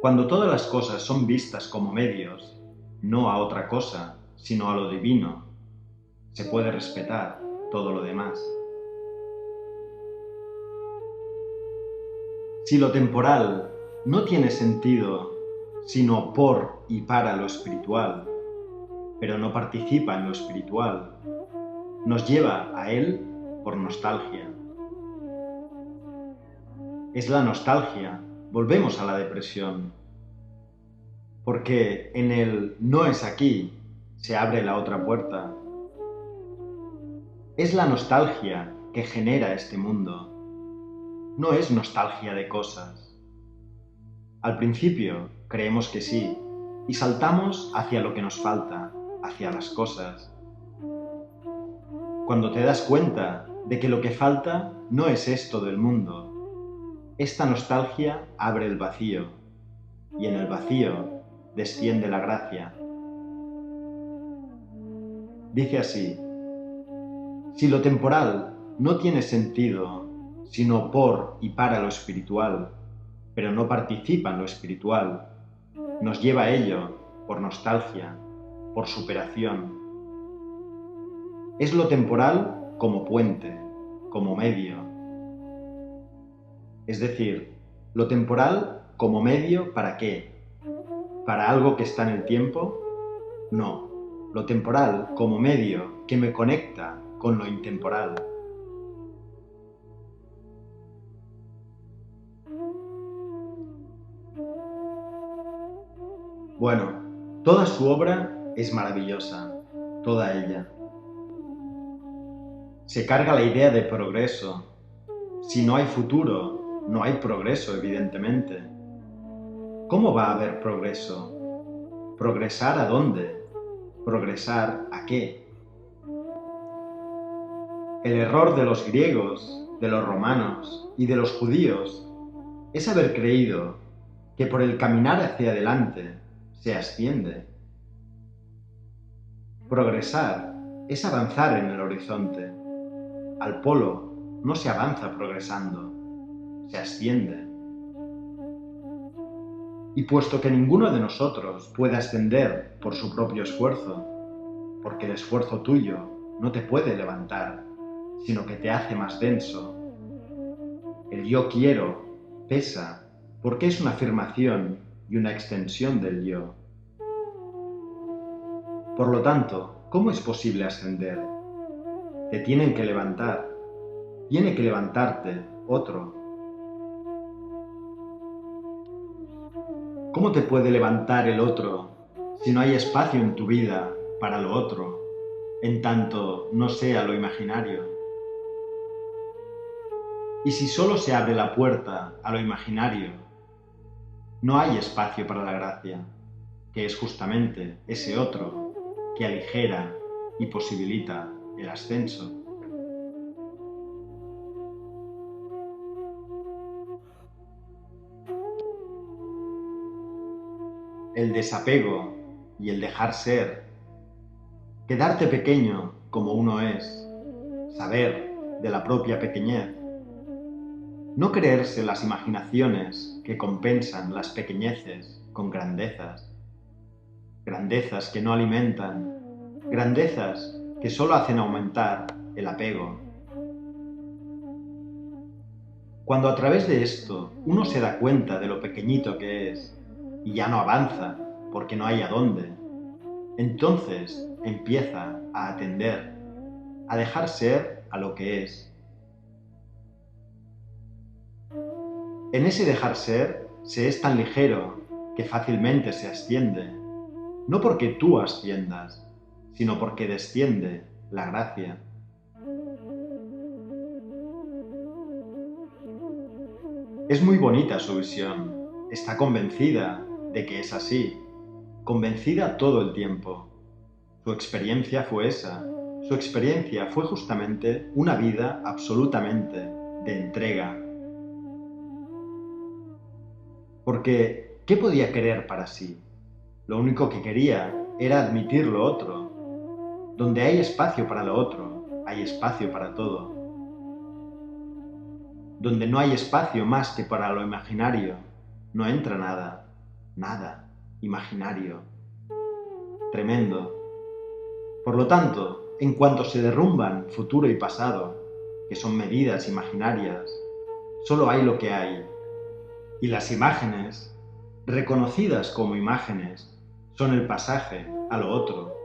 Cuando todas las cosas son vistas como medios, no a otra cosa, sino a lo divino, se puede respetar todo lo demás. Si lo temporal no tiene sentido sino por y para lo espiritual, pero no participa en lo espiritual, nos lleva a él por nostalgia. Es la nostalgia, volvemos a la depresión, porque en el no es aquí se abre la otra puerta. Es la nostalgia que genera este mundo, no es nostalgia de cosas. Al principio creemos que sí, y saltamos hacia lo que nos falta, hacia las cosas. Cuando te das cuenta de que lo que falta no es esto del mundo, esta nostalgia abre el vacío, y en el vacío desciende la gracia. Dice así: si lo temporal no tiene sentido sino por y para lo espiritual, pero no participa en lo espiritual, nos lleva a ello por nostalgia, por superación. Es lo temporal como puente, como medio. Es decir, lo temporal como medio ¿para qué? ¿Para algo que está en el tiempo? No, lo temporal como medio que me conecta con lo intemporal. Bueno, toda su obra es maravillosa, toda ella. Se carga la idea de progreso. Si no hay futuro, no hay progreso, evidentemente. ¿Cómo va a haber progreso? ¿Progresar a dónde? ¿Progresar a qué? El error de los griegos, de los romanos y de los judíos es haber creído que por el caminar hacia adelante se asciende. Progresar es avanzar en el horizonte. Al polo no se avanza progresando, se asciende. Y puesto que ninguno de nosotros puede ascender por su propio esfuerzo, porque el esfuerzo tuyo no te puede levantar, sino que te hace más denso, el yo quiero pesa porque es una afirmación y una extensión del yo. Por lo tanto, ¿cómo es posible ascender? Te tienen que levantar, tiene que levantarte otro. ¿Cómo te puede levantar el otro si no hay espacio en tu vida para lo otro, en tanto no sea lo imaginario? Y si solo se abre la puerta a lo imaginario, no hay espacio para la gracia, que es justamente ese otro que aligera y posibilita el ascenso. El desapego y el dejar ser, quedarte pequeño como uno es, saber de la propia pequeñez, no creerse las imaginaciones que compensan las pequeñeces con grandezas, grandezas que no alimentan, grandezas que solo hacen aumentar el apego. Cuando a través de esto uno se da cuenta de lo pequeñito que es y ya no avanza, porque no hay a dónde. Entonces empieza a atender, a dejar ser a lo que es. En ese dejar ser se es tan ligero que fácilmente se asciende, no porque tú asciendas, sino porque desciende la gracia. Es muy bonita su visión, está convencida de que es así, convencida todo el tiempo. Su experiencia fue esa, su experiencia fue justamente una vida absolutamente de entrega. Porque, ¿qué podía querer para sí? Lo único que quería era admitir lo otro. Donde hay espacio para lo otro, hay espacio para todo. Donde no hay espacio más que para lo imaginario, no entra nada, nada, imaginario. Tremendo. Por lo tanto, en cuanto se derrumban futuro y pasado, que son medidas imaginarias, solo hay lo que hay. Y las imágenes, reconocidas como imágenes, son el pasaje a lo otro.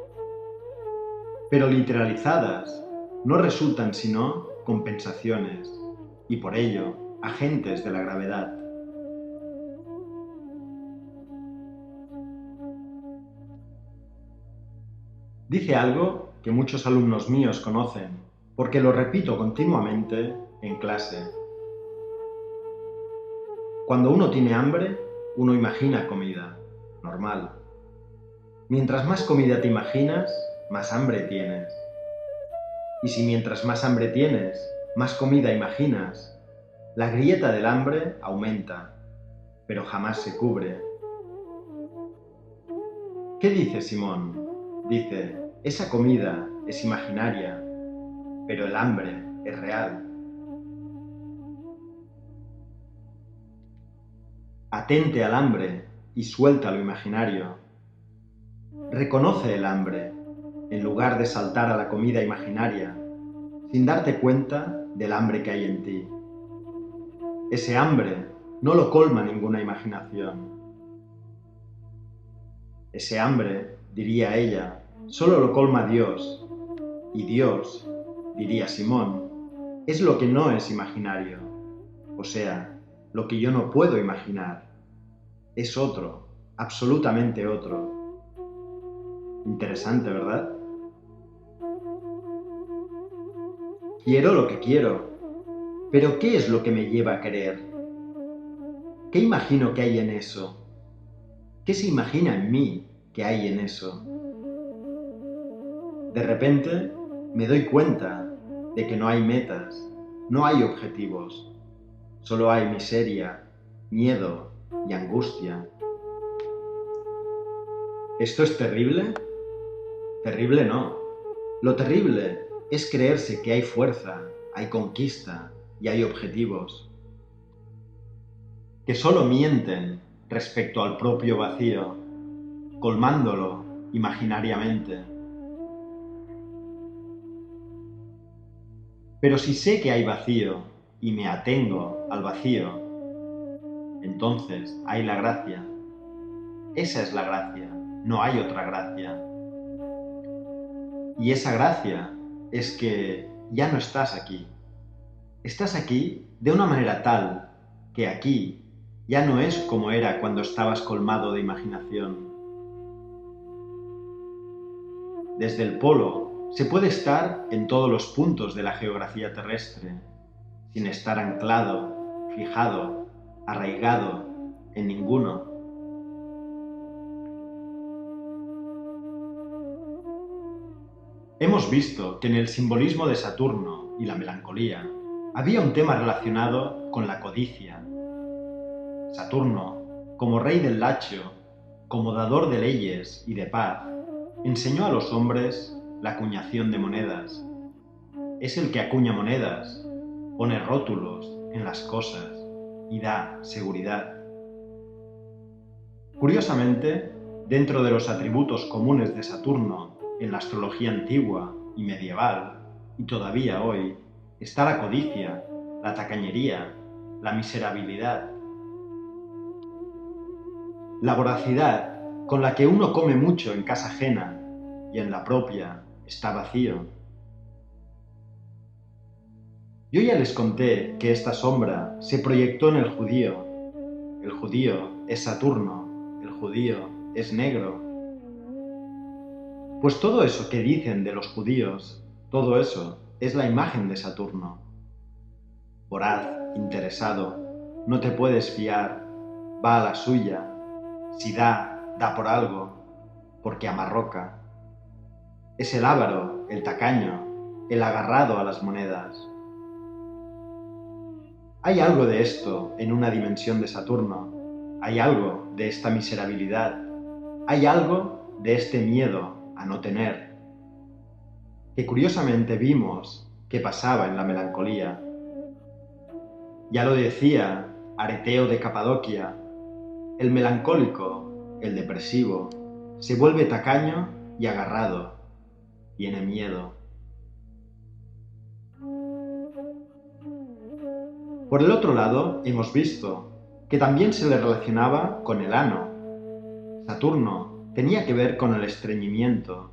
Pero literalizadas, no resultan sino compensaciones, y por ello, agentes de la gravedad. Dice algo que muchos alumnos míos conocen, porque lo repito continuamente en clase. Cuando uno tiene hambre, uno imagina comida, normal. Mientras más comida te imaginas, más hambre tienes. Y si mientras más hambre tienes, más comida imaginas, la grieta del hambre aumenta, pero jamás se cubre. ¿Qué dice Simón? Dice, esa comida es imaginaria, pero el hambre es real. Atente al hambre y suelta lo imaginario. Reconoce el hambre, en lugar de saltar a la comida imaginaria, sin darte cuenta del hambre que hay en ti. Ese hambre no lo colma ninguna imaginación. Ese hambre, diría ella, solo lo colma Dios. Y Dios, diría Simón, es lo que no es imaginario, o sea, lo que yo no puedo imaginar. Es otro, absolutamente otro. Interesante, ¿verdad? Quiero lo que quiero, pero ¿qué es lo que me lleva a querer? ¿Qué imagino que hay en eso? ¿Qué se imagina en mí que hay en eso? De repente me doy cuenta de que no hay metas, no hay objetivos, solo hay miseria, miedo y angustia. ¿Esto es terrible? Terrible no. Lo terrible es creerse que hay fuerza, hay conquista y hay objetivos. Que solo mienten respecto al propio vacío, colmándolo imaginariamente. Pero si sé que hay vacío y me atengo al vacío, entonces hay la gracia. Esa es la gracia, no hay otra gracia. Y esa gracia es que ya no estás aquí. Estás aquí de una manera tal que aquí ya no es como era cuando estabas colmado de imaginación. Desde el polo se puede estar en todos los puntos de la geografía terrestre, sin estar anclado, fijado, arraigado en ninguno. Hemos visto que en el simbolismo de Saturno y la melancolía había un tema relacionado con la codicia. Saturno, como rey del Lacio, como dador de leyes y de paz, enseñó a los hombres la acuñación de monedas. Es el que acuña monedas, pone rótulos en las cosas y da seguridad. Curiosamente, dentro de los atributos comunes de Saturno en la astrología antigua y medieval, y todavía hoy, está la codicia, la tacañería, la miserabilidad. La voracidad con la que uno come mucho en casa ajena y en la propia está vacío. Yo ya les conté que esta sombra se proyectó en el judío. El judío es Saturno, el judío es negro. Pues todo eso que dicen de los judíos, todo eso es la imagen de Saturno. Voraz, interesado, no te puedes fiar, va a la suya, si da, da por algo, porque amarroca. Es el avaro, el tacaño, el agarrado a las monedas. Hay algo de esto en una dimensión de Saturno, hay algo de esta miserabilidad, hay algo de este miedo a no tener, que curiosamente vimos que pasaba en la melancolía. Ya lo decía Areteo de Capadocia, el melancólico, el depresivo, se vuelve tacaño y agarrado, tiene miedo. Por el otro lado, hemos visto que también se le relacionaba con el ano. Saturno tenía que ver con el estreñimiento,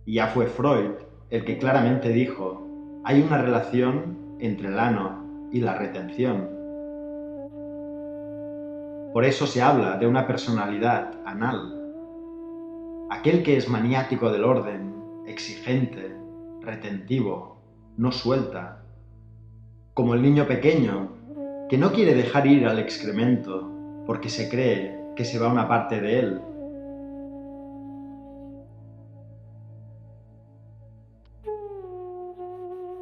y ya fue Freud el que claramente dijo: hay una relación entre el ano y la retención. Por eso se habla de una personalidad anal. Aquel que es maniático del orden, exigente, retentivo, no suelta. Como el niño pequeño, que no quiere dejar ir al excremento porque se cree que se va una parte de él.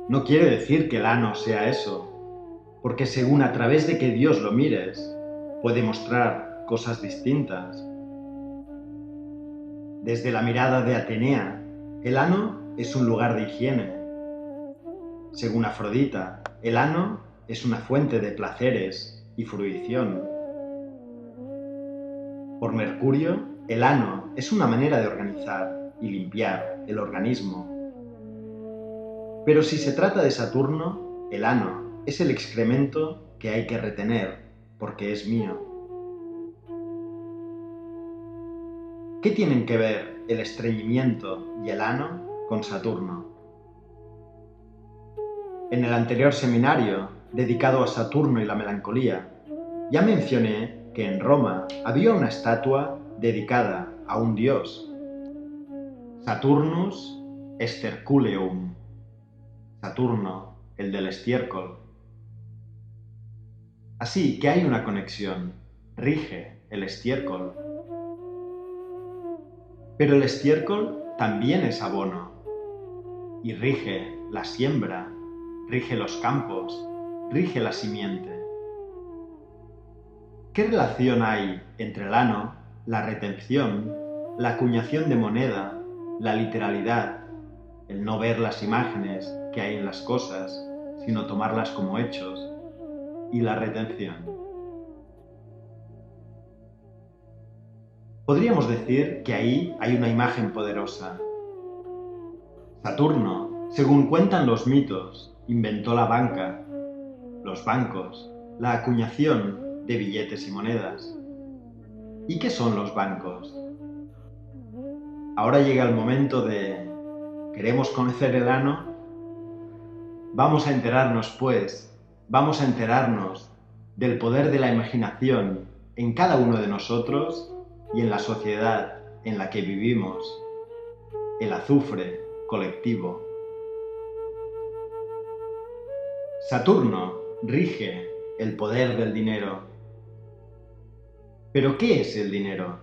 No quiere decir que el ano sea eso, porque según a través de que Dios lo mires, puede mostrar cosas distintas. Desde la mirada de Atenea, el ano es un lugar de higiene. Según Afrodita, el ano es una fuente de placeres y fruición. Por Mercurio, el ano es una manera de organizar y limpiar el organismo. Pero si se trata de Saturno, el ano es el excremento que hay que retener porque es mío. ¿Qué tienen que ver el estreñimiento y el ano con Saturno? En el anterior seminario, dedicado a Saturno y la melancolía, ya mencioné que en Roma había una estatua dedicada a un dios, Saturnus Esterculeum, Saturno, el del estiércol. Así que hay una conexión, rige el estiércol. Pero el estiércol también es abono, y rige la siembra, rige los campos, rige la simiente. ¿Qué relación hay entre el ano, la retención, la acuñación de moneda, la literalidad, el no ver las imágenes que hay en las cosas, sino tomarlas como hechos, y la retención? Podríamos decir que ahí hay una imagen poderosa. Saturno, según cuentan los mitos, inventó la banca, los bancos, la acuñación de billetes y monedas. ¿Y qué son los bancos? Ahora llega el momento de... ¿queremos conocer el ano? Vamos a enterarnos, pues, vamos a enterarnos del poder de la imaginación en cada uno de nosotros y en la sociedad en la que vivimos, el azufre colectivo. Saturno rige el poder del dinero. ¿Pero qué es el dinero?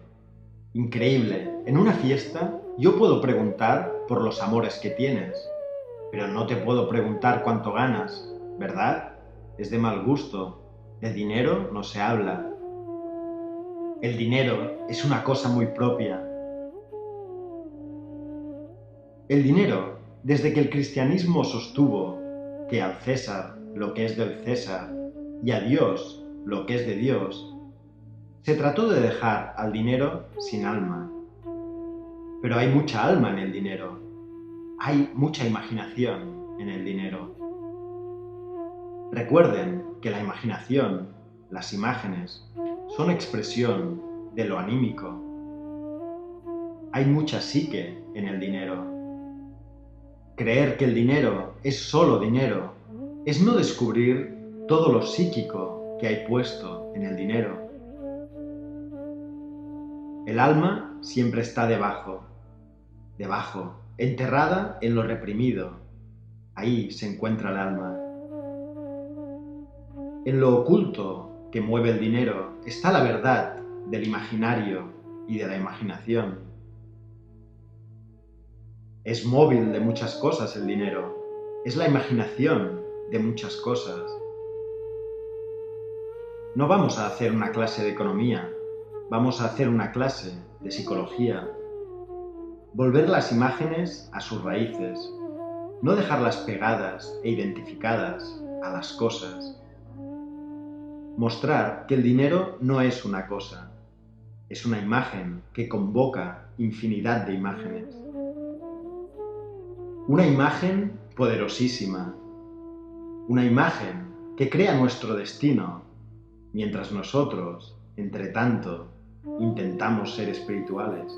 Increíble, en una fiesta yo puedo preguntar por los amores que tienes, pero no te puedo preguntar cuánto ganas, ¿verdad? Es de mal gusto. De dinero no se habla. El dinero es una cosa muy propia. El dinero, desde que el cristianismo sostuvo que al César lo que es del César y a Dios lo que es de Dios, se trató de dejar al dinero sin alma. Pero hay mucha alma en el dinero. Hay mucha imaginación en el dinero. Recuerden que la imaginación, las imágenes, son expresión de lo anímico. Hay mucha psique en el dinero. Creer que el dinero es solo dinero es no descubrir todo lo psíquico que hay puesto en el dinero. El alma siempre está debajo, enterrada en lo reprimido. Ahí se encuentra el alma. En lo oculto que mueve el dinero está la verdad del imaginario y de la imaginación. Es móvil de muchas cosas el dinero, es la imaginación de muchas cosas. No vamos a hacer una clase de economía, vamos a hacer una clase de psicología. Volver las imágenes a sus raíces, no dejarlas pegadas e identificadas a las cosas. Mostrar que el dinero no es una cosa, es una imagen que convoca infinidad de imágenes. Una imagen poderosísima, una imagen que crea nuestro destino, mientras nosotros, entre tanto, intentamos ser espirituales.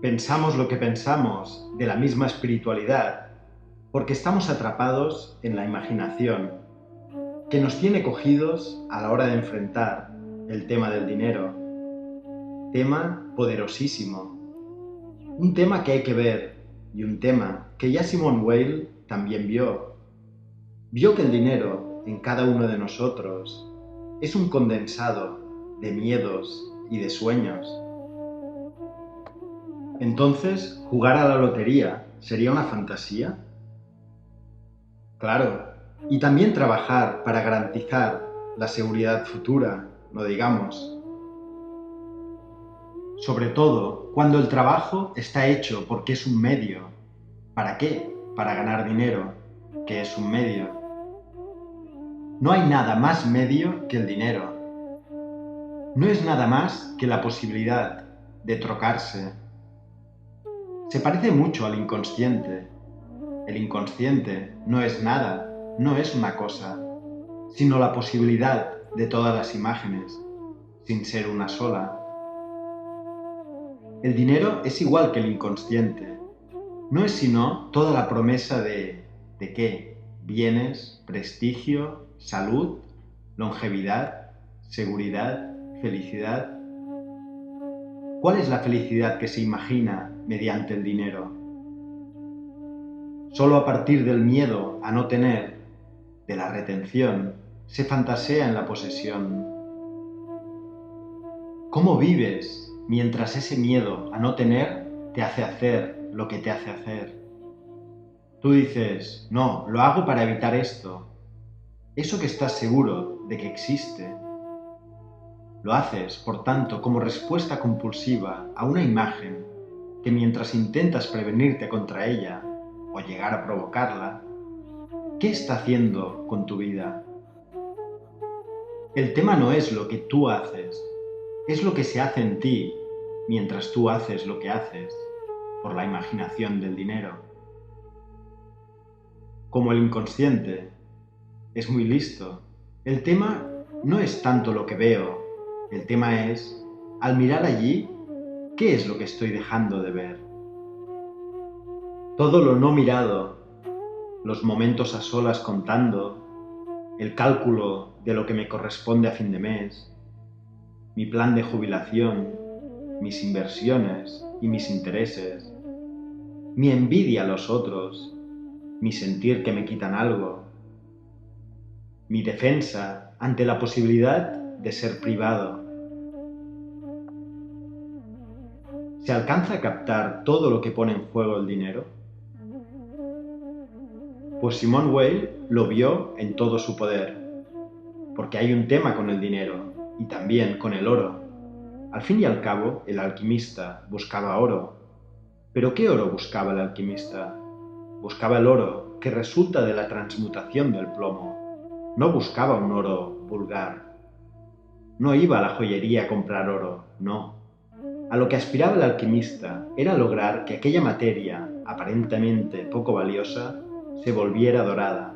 Pensamos lo que pensamos de la misma espiritualidad porque estamos atrapados en la imaginación que nos tiene cogidos a la hora de enfrentar el tema del dinero. Tema poderosísimo, un tema que hay que ver y un tema que ya Simone Weil también vio. Vio que el dinero en cada uno de nosotros es un condensado de miedos y de sueños. Entonces, ¿jugar a la lotería sería una fantasía? Claro, y también trabajar para garantizar la seguridad futura, no digamos. Sobre todo cuando el trabajo está hecho porque es un medio. ¿Para qué? Para ganar dinero, que es un medio. No hay nada más medio que el dinero. No es nada más que la posibilidad de trocarse. Se parece mucho al inconsciente. El inconsciente no es nada, no es una cosa, sino la posibilidad de todas las imágenes, sin ser una sola. El dinero es igual que el inconsciente. No es sino toda la promesa ¿de qué? Bienes, prestigio, salud, longevidad, seguridad, felicidad. ¿Cuál es la felicidad que se imagina mediante el dinero? Solo a partir del miedo a no tener, de la retención, se fantasea en la posesión. ¿Cómo vives mientras ese miedo a no tener te hace hacer lo que te hace hacer? Tú dices, no, lo hago para evitar esto. Eso que estás seguro de que existe. Lo haces, por tanto, como respuesta compulsiva a una imagen que mientras intentas prevenirte contra ella o llegar a provocarla, ¿qué está haciendo con tu vida? El tema no es lo que tú haces, es lo que se hace en ti mientras tú haces lo que haces por la imaginación del dinero. Como el inconsciente es muy listo, el tema no es tanto lo que veo, el tema es, al mirar allí, ¿qué es lo que estoy dejando de ver? Todo lo no mirado, los momentos a solas contando, el cálculo de lo que me corresponde a fin de mes, mi plan de jubilación, mis inversiones y mis intereses, mi envidia a los otros, mi sentir que me quitan algo, mi defensa ante la posibilidad de ser privado. ¿Se alcanza a captar todo lo que pone en juego el dinero? Pues Simone Weil lo vio en todo su poder, porque hay un tema con el dinero y también con el oro. Al fin y al cabo, el alquimista buscaba oro. ¿Pero qué oro buscaba el alquimista? Buscaba el oro que resulta de la transmutación del plomo. No buscaba un oro vulgar. No iba a la joyería a comprar oro, no. A lo que aspiraba el alquimista era lograr que aquella materia, aparentemente poco valiosa, se volviera dorada,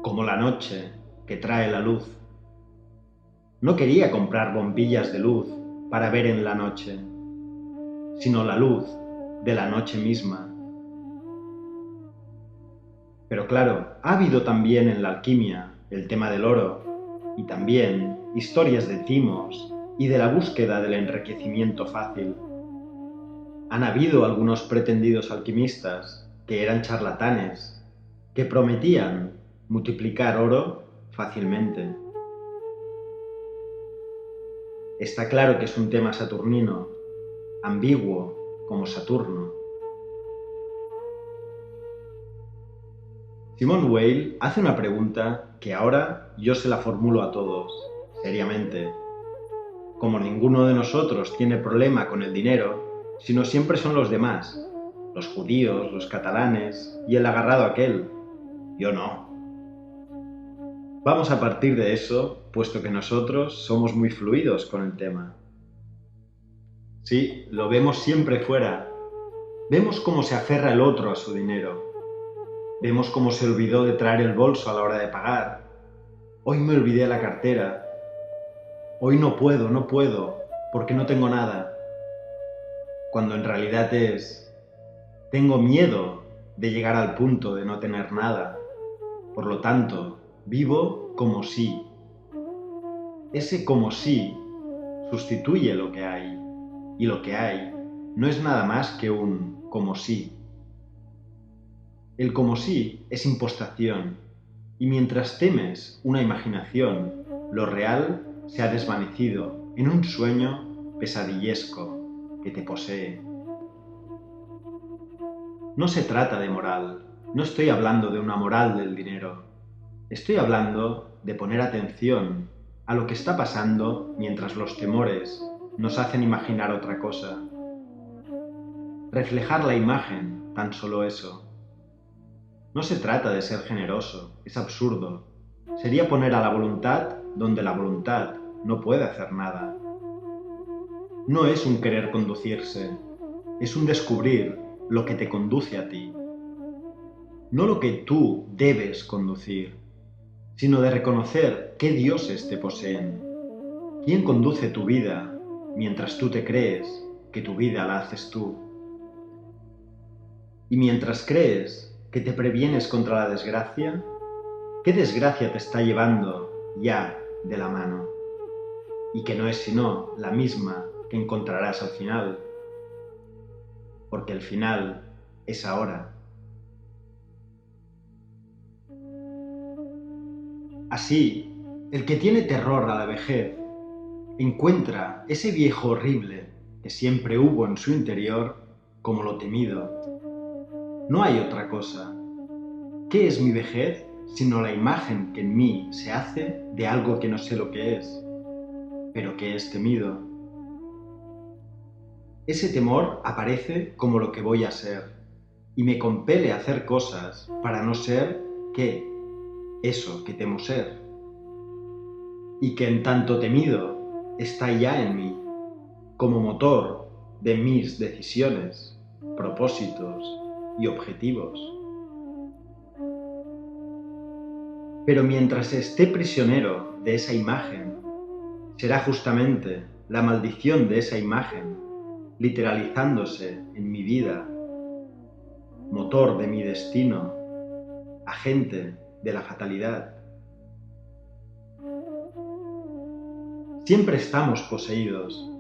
como la noche que trae la luz. No quería comprar bombillas de luz para ver en la noche, sino la luz de la noche misma. Pero claro, ha habido también en la alquimia el tema del oro y también historias de timos y de la búsqueda del enriquecimiento fácil. Han habido algunos pretendidos alquimistas que eran charlatanes, que prometían multiplicar oro fácilmente. Está claro que es un tema saturnino, ambiguo como Saturno. Simone Weil hace una pregunta que ahora yo se la formulo a todos, seriamente. Como ninguno de nosotros tiene problema con el dinero, sino siempre son los demás, los judíos, los catalanes y el agarrado aquel. Yo no. Vamos a partir de eso, puesto que nosotros somos muy fluidos con el tema. Sí, lo vemos siempre fuera. Vemos cómo se aferra el otro a su dinero. Vemos cómo se olvidó de traer el bolso a la hora de pagar. Hoy me olvidé la cartera. Hoy no puedo, porque no tengo nada. Cuando en realidad tengo miedo de llegar al punto de no tener nada. Por lo tanto, vivo como si. Ese como si sustituye lo que hay. Y lo que hay no es nada más que un como si. El como si es impostación, y mientras temes una imaginación, lo real se ha desvanecido en un sueño pesadillesco que te posee. No se trata de moral, no estoy hablando de una moral del dinero, estoy hablando de poner atención a lo que está pasando mientras los temores nos hacen imaginar otra cosa. Reflejar la imagen, tan solo eso. No se trata de ser generoso, es absurdo. Sería poner a la voluntad donde la voluntad no puede hacer nada. No es un querer conducirse, es un descubrir lo que te conduce a ti. No lo que tú debes conducir, sino de reconocer qué dioses te poseen. ¿Quién conduce tu vida mientras tú te crees que tu vida la haces tú? Y mientras crees que te previenes contra la desgracia, ¿qué desgracia te está llevando ya de la mano? Y que no es sino la misma que encontrarás al final, porque el final es ahora. Así, el que tiene terror a la vejez encuentra ese viejo horrible que siempre hubo en su interior como lo temido. No hay otra cosa. ¿Qué es mi vejez sino la imagen que en mí se hace de algo que no sé lo que es, pero que es temido? Ese temor aparece como lo que voy a ser y me compele a hacer cosas para no ser eso que temo ser, y que en tanto temido está ya en mí, como motor de mis decisiones, propósitos y objetivos. Pero mientras esté prisionero de esa imagen, será justamente la maldición de esa imagen, literalizándose en mi vida, motor de mi destino, agente de la fatalidad. Siempre estamos poseídos,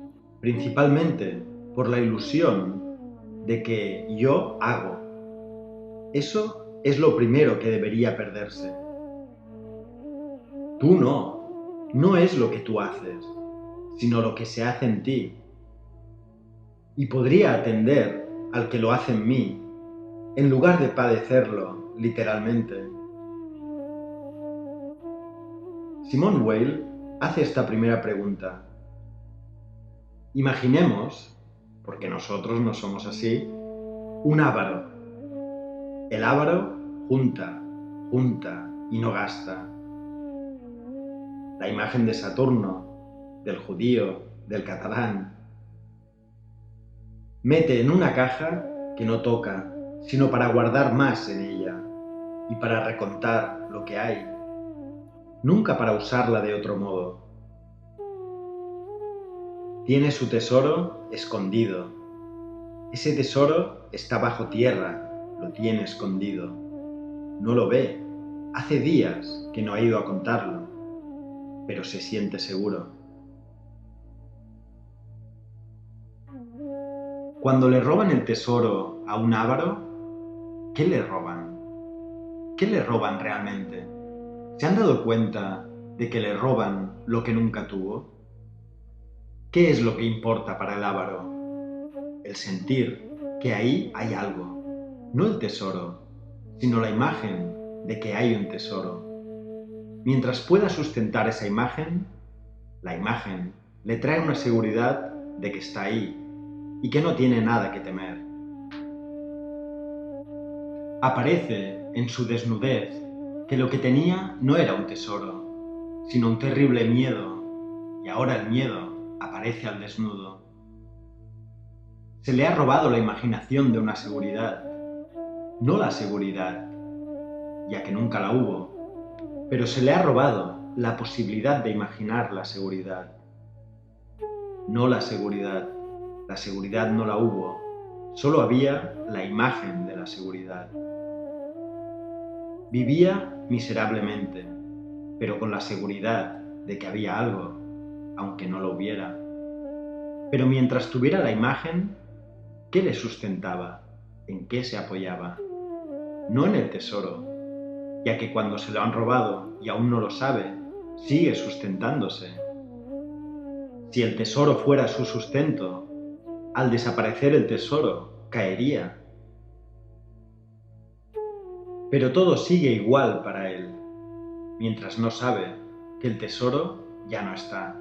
principalmente por la ilusión de que yo hago. Eso es lo primero que debería perderse. Tú no es lo que tú haces, sino lo que se hace en ti. Y podría atender al que lo hace en mí, en lugar de padecerlo, literalmente. Simone Weil hace esta primera pregunta. Imaginemos, porque nosotros no somos así, un avaro. El avaro junta y no gasta. La imagen de Saturno, del judío, del catalán. Mete en una caja que no toca, sino para guardar más en ella y para recontar lo que hay, nunca para usarla de otro modo. Tiene su tesoro escondido. Ese tesoro está bajo tierra, lo tiene escondido. No lo ve, hace días que no ha ido a contarlo, pero se siente seguro. Cuando le roban el tesoro a un avaro, ¿qué le roban? ¿Qué le roban realmente? ¿Se han dado cuenta de que le roban lo que nunca tuvo? ¿Qué es lo que importa para el avaro? El sentir que ahí hay algo, no el tesoro, sino la imagen de que hay un tesoro. Mientras pueda sustentar esa imagen, la imagen le trae una seguridad de que está ahí y que no tiene nada que temer. Aparece en su desnudez que lo que tenía no era un tesoro, sino un terrible miedo, y ahora el miedo aparece al desnudo. Se le ha robado la imaginación de una seguridad, no la seguridad, ya que nunca la hubo, pero se le ha robado la posibilidad de imaginar la seguridad. No la seguridad no la hubo, solo había la imagen de la seguridad. Vivía miserablemente, pero con la seguridad de que había algo, aunque no lo hubiera. Pero mientras tuviera la imagen, ¿qué le sustentaba? ¿En qué se apoyaba? No en el tesoro, ya que cuando se lo han robado y aún no lo sabe, sigue sustentándose. Si el tesoro fuera su sustento, al desaparecer el tesoro, caería. Pero todo sigue igual para él, mientras no sabe que el tesoro ya no está.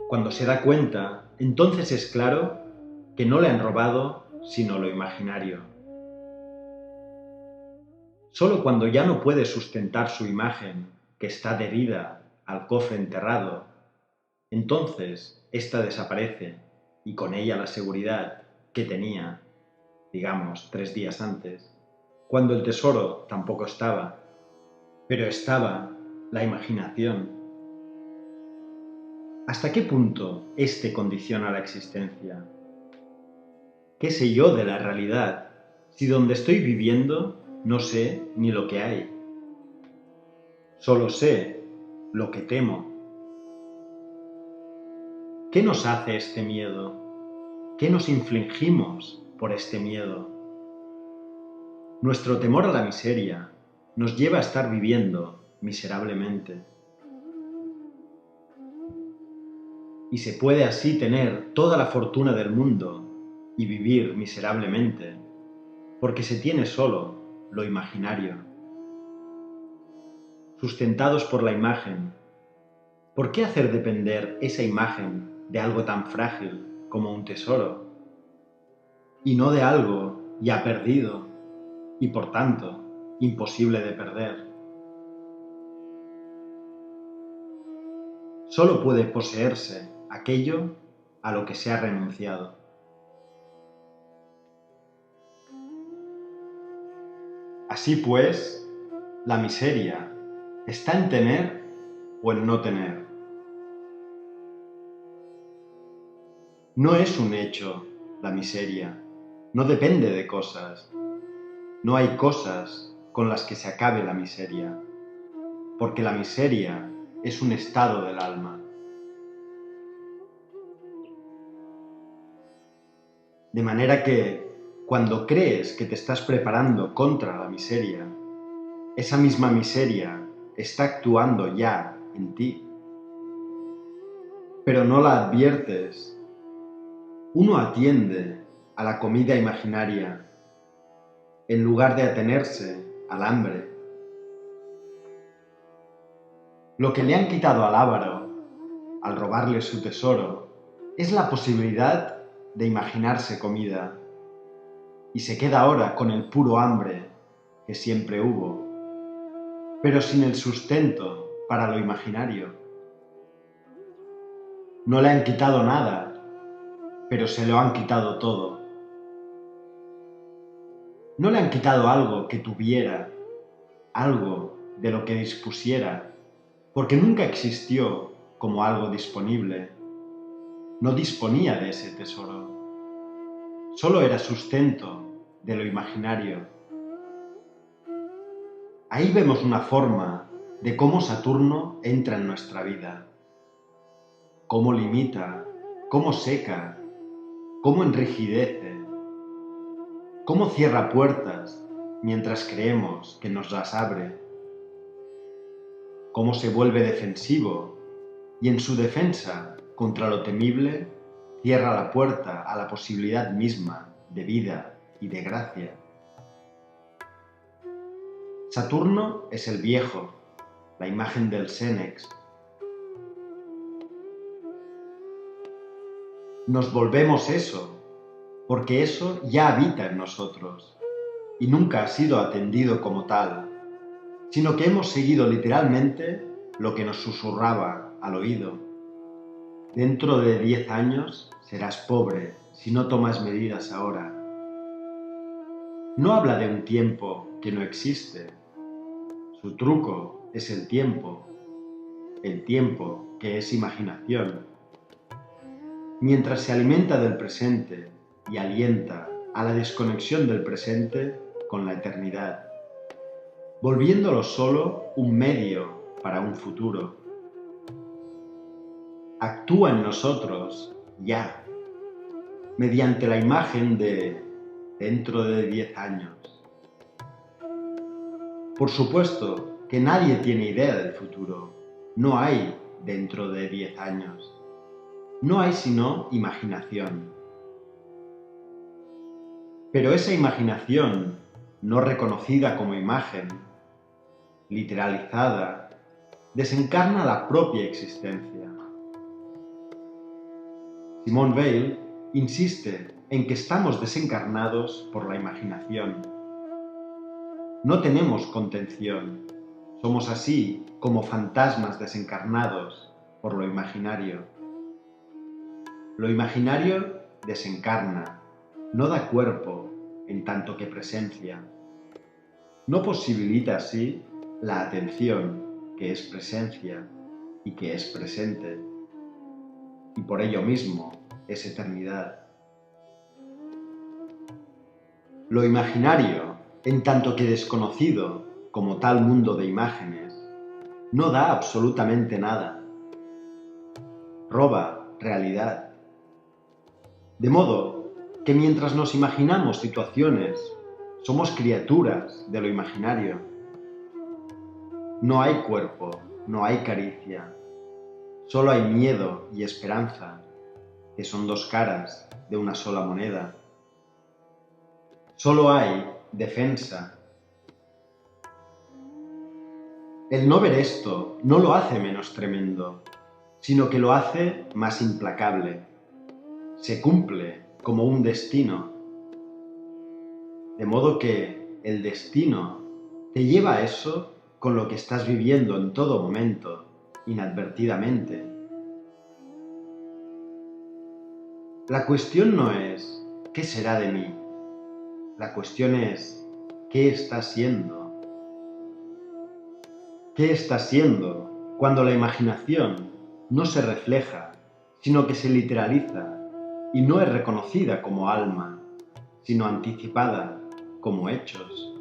Cuando se da cuenta, entonces es claro que no le han robado sino lo imaginario. Solo cuando ya no puede sustentar su imagen, que está adherida al cofre enterrado, entonces ésta desaparece y con ella la seguridad que tenía, digamos, 3 días antes, cuando el tesoro tampoco estaba, pero estaba la imaginación. ¿Hasta qué punto éste condiciona la existencia? ¿Qué sé yo de la realidad si donde estoy viviendo no sé ni lo que hay? Solo sé lo que temo. ¿Qué nos hace este miedo? ¿Qué nos infligimos por este miedo? Nuestro temor a la miseria nos lleva a estar viviendo miserablemente. Y se puede así tener toda la fortuna del mundo y vivir miserablemente, porque se tiene solo lo imaginario. Sustentados por la imagen, ¿por qué hacer depender esa imagen de algo tan frágil como un tesoro? Y no de algo ya perdido y por tanto imposible de perder. Solo puede poseerse aquello a lo que se ha renunciado. Así pues, la miseria está en tener o en no tener. No es un hecho la miseria, no depende de cosas. No hay cosas con las que se acabe la miseria, porque la miseria es un estado del alma. De manera que, cuando crees que te estás preparando contra la miseria, esa misma miseria está actuando ya en ti. Pero no la adviertes. Uno atiende a la comida imaginaria en lugar de atenerse al hambre. Lo que le han quitado al avaro, al robarle su tesoro, es la posibilidad de imaginarse comida, y se queda ahora con el puro hambre que siempre hubo, pero sin el sustento para lo imaginario. No le han quitado nada, pero se lo han quitado todo. No le han quitado algo que tuviera, algo de lo que dispusiera, porque nunca existió como algo disponible. No disponía de ese tesoro. Solo era sustento de lo imaginario. Ahí vemos una forma de cómo Saturno entra en nuestra vida, cómo limita, cómo seca, cómo enrigidece, cómo cierra puertas mientras creemos que nos las abre, cómo se vuelve defensivo y en su defensa contra lo temible cierra la puerta a la posibilidad misma de vida y de gracia. Saturno es el viejo, la imagen del Sénex. Nos volvemos eso, porque eso ya habita en nosotros y nunca ha sido atendido como tal, sino que hemos seguido literalmente lo que nos susurraba al oído. Dentro de 10 años serás pobre si no tomas medidas ahora. No habla de un tiempo que no existe. Su truco es el tiempo que es imaginación. Mientras se alimenta del presente y alienta a la desconexión del presente con la eternidad, volviéndolo solo un medio para un futuro. Actúa en nosotros ya, mediante la imagen de dentro de 10 años. Por supuesto que nadie tiene idea del futuro. No hay dentro de 10 años. No hay sino imaginación. Pero esa imaginación, no reconocida como imagen, literalizada, desencarna la propia existencia. Simone Weil insiste en que estamos desencarnados por la imaginación. No tenemos contención, somos así como fantasmas desencarnados por lo imaginario. Lo imaginario desencarna, no da cuerpo en tanto que presencia. No posibilita así la atención, que es presencia y que es presente, y por ello mismo es eternidad. Lo imaginario, en tanto que desconocido como tal mundo de imágenes, no da absolutamente nada. Roba realidad. De modo que mientras nos imaginamos situaciones, somos criaturas de lo imaginario. No hay cuerpo, no hay caricia, solo hay miedo y esperanza, que son dos caras de una sola moneda. Solo hay defensa. El no ver esto no lo hace menos tremendo, sino que lo hace más implacable. Se cumple como un destino. De modo que el destino te lleva a eso con lo que estás viviendo en todo momento, inadvertidamente. La cuestión no es ¿qué será de mí? La cuestión es ¿qué está siendo? ¿Qué está siendo cuando la imaginación no se refleja, sino que se literaliza y no es reconocida como alma, sino anticipada como hechos?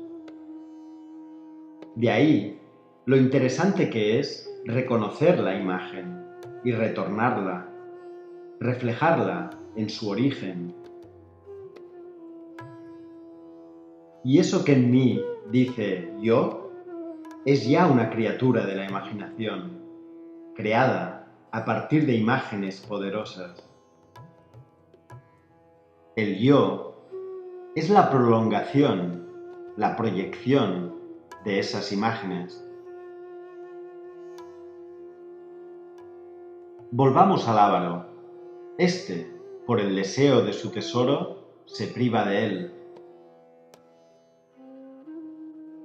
De ahí lo interesante que es reconocer la imagen y retornarla, reflejarla en su origen. Y eso que en mí dice yo es ya una criatura de la imaginación, creada a partir de imágenes poderosas. El yo es la prolongación, la proyección de esas imágenes. Volvamos al avaro. Este, por el deseo de su tesoro, se priva de él.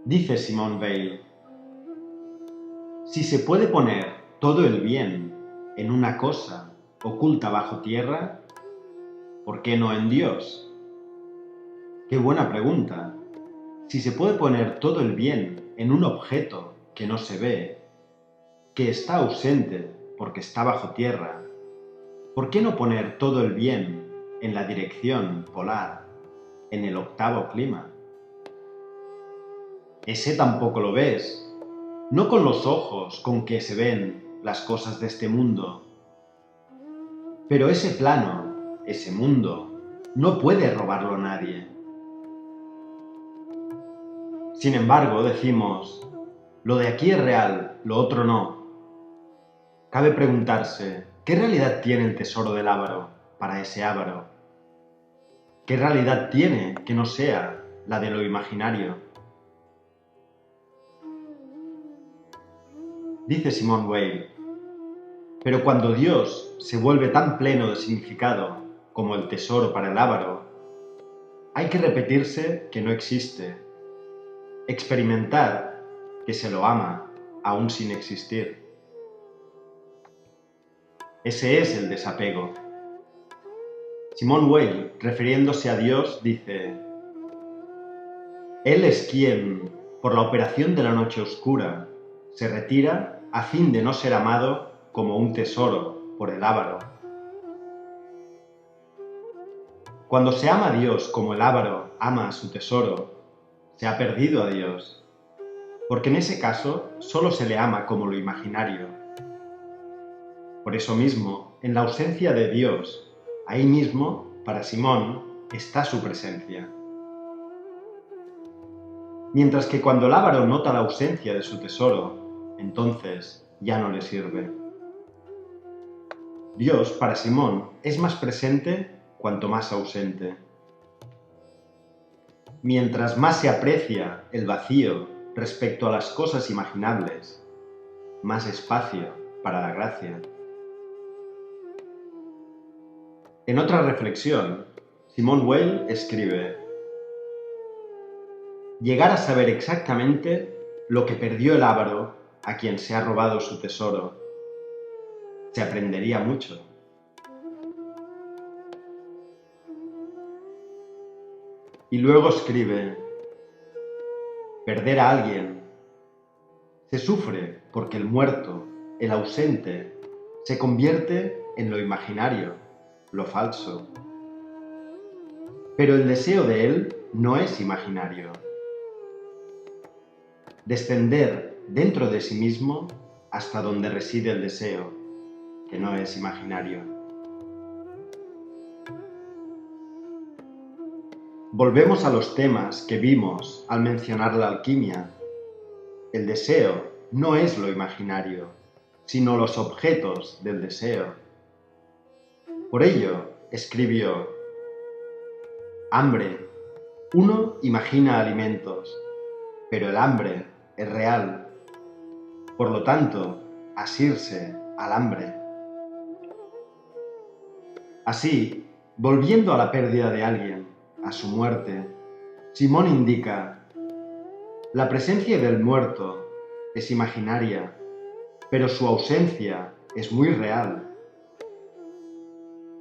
Dice Simone Weil, si se puede poner todo el bien en una cosa oculta bajo tierra, ¿por qué no en Dios? ¡Qué buena pregunta! Si se puede poner todo el bien en un objeto que no se ve, que está ausente porque está bajo tierra, ¿por qué no poner todo el bien en la dirección polar, en el octavo clima? Ese tampoco lo ves, no con los ojos con que se ven las cosas de este mundo. Pero ese plano, ese mundo, no puede robarlo nadie. Sin embargo, decimos, lo de aquí es real, lo otro no. Cabe preguntarse, ¿qué realidad tiene el tesoro del Ávaro para ese Ávaro? ¿Qué realidad tiene que no sea la de lo imaginario? Dice Simone Weil, pero cuando Dios se vuelve tan pleno de significado como el tesoro para el Ávaro, hay que repetirse que no existe, experimentar que se lo ama aún sin existir. Ese es el desapego. Simone Weil, refiriéndose a Dios, dice: Él es quien, por la operación de la noche oscura, se retira a fin de no ser amado como un tesoro por el Ávaro. Cuando se ama a Dios como el Ávaro ama a su tesoro, se ha perdido a Dios, porque en ese caso solo se le ama como lo imaginario. Por eso mismo, en la ausencia de Dios, ahí mismo, para Simón, está su presencia. Mientras que cuando el Ávaro nota la ausencia de su tesoro, entonces ya no le sirve. Dios, para Simón, es más presente cuanto más ausente. Mientras más se aprecia el vacío respecto a las cosas imaginables, más espacio para la gracia. En otra reflexión, Simone Weil escribe: llegar a saber exactamente lo que perdió el Ávaro a quien se ha robado su tesoro, se aprendería mucho. Y luego escribe: perder a alguien se sufre porque el muerto, el ausente, se convierte en lo imaginario, lo falso. Pero el deseo de él no es imaginario. Descender dentro de sí mismo hasta donde reside el deseo, que no es imaginario. Volvemos a los temas que vimos al mencionar la alquimia. El deseo no es lo imaginario, sino los objetos del deseo. Por ello, escribió: hambre. Uno imagina alimentos, pero el hambre es real. Por lo tanto, asirse al hambre. Así, volviendo a la pérdida de alguien, a su muerte, Simón indica: la presencia del muerto es imaginaria, pero su ausencia es muy real.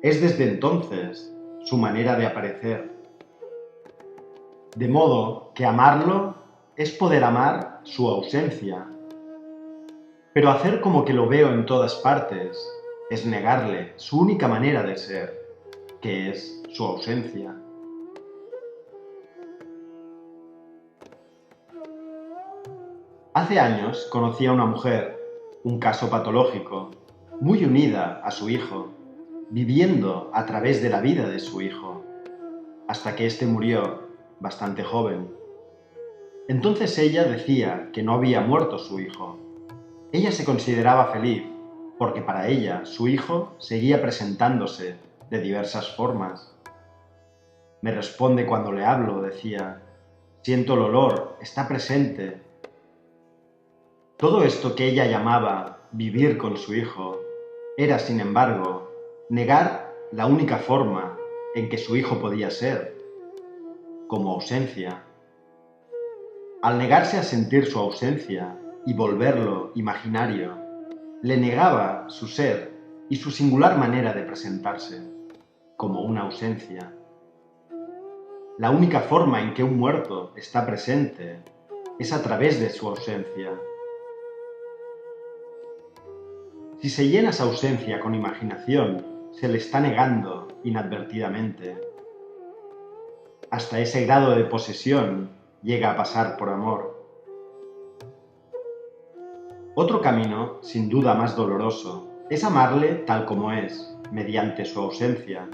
Es desde entonces su manera de aparecer. De modo que amarlo es poder amar su ausencia. Pero hacer como que lo veo en todas partes es negarle su única manera de ser, que es su ausencia. Hace años conocí a una mujer, un caso patológico, muy unida a su hijo, viviendo a través de la vida de su hijo, hasta que éste murió bastante joven. Entonces ella decía que no había muerto su hijo. Ella se consideraba feliz, porque para ella su hijo seguía presentándose de diversas formas. Me responde cuando le hablo, decía: siento el olor, está presente. Todo esto que ella llamaba vivir con su hijo era, sin embargo, negar la única forma en que su hijo podía ser, como ausencia. Al negarse a sentir su ausencia y volverlo imaginario, le negaba su ser y su singular manera de presentarse, como una ausencia. La única forma en que un muerto está presente es a través de su ausencia. Si se llena esa ausencia con imaginación, se le está negando inadvertidamente. Hasta ese grado de posesión llega a pasar por amor. Otro camino, sin duda más doloroso, es amarle tal como es, mediante su ausencia,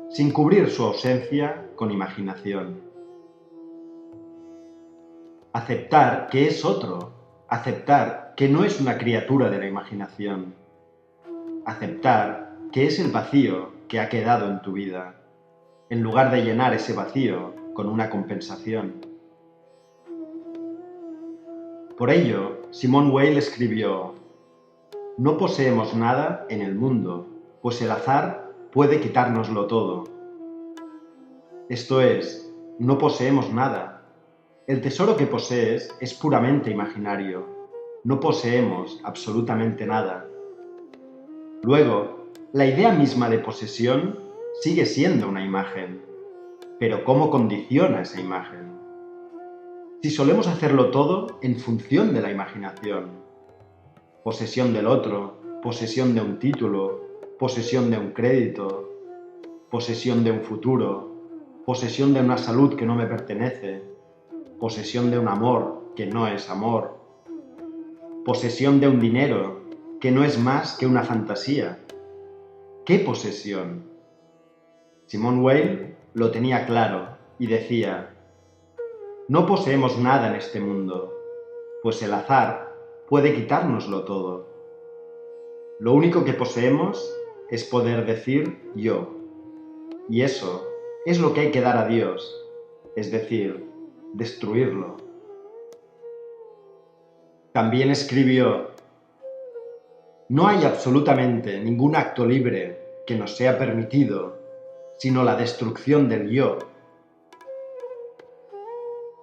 sin cubrir su ausencia con imaginación. Aceptar que es otro, aceptar que no es una criatura de la imaginación, aceptar que es el vacío que ha quedado en tu vida, en lugar de llenar ese vacío con una compensación. Por ello, Simone Weil escribió: no poseemos nada en el mundo, pues el azar puede quitárnoslo todo. Esto es, no poseemos nada. El tesoro que posees es puramente imaginario. No poseemos absolutamente nada. Luego, la idea misma de posesión sigue siendo una imagen. Pero ¿cómo condiciona esa imagen? Si solemos hacerlo todo en función de la imaginación. Posesión del otro, posesión de un título, posesión de un crédito, posesión de un futuro, posesión de una salud que no me pertenece, posesión de un amor que no es amor, posesión de un dinero que no es más que una fantasía. ¿Qué posesión? Simone Weil lo tenía claro y decía: no poseemos nada en este mundo, pues el azar puede quitárnoslo todo. Lo único que poseemos es poder decir yo. Y eso es lo que hay que dar a Dios, es decir, destruirlo. También escribió: no hay absolutamente ningún acto libre que nos sea permitido, sino la destrucción del yo.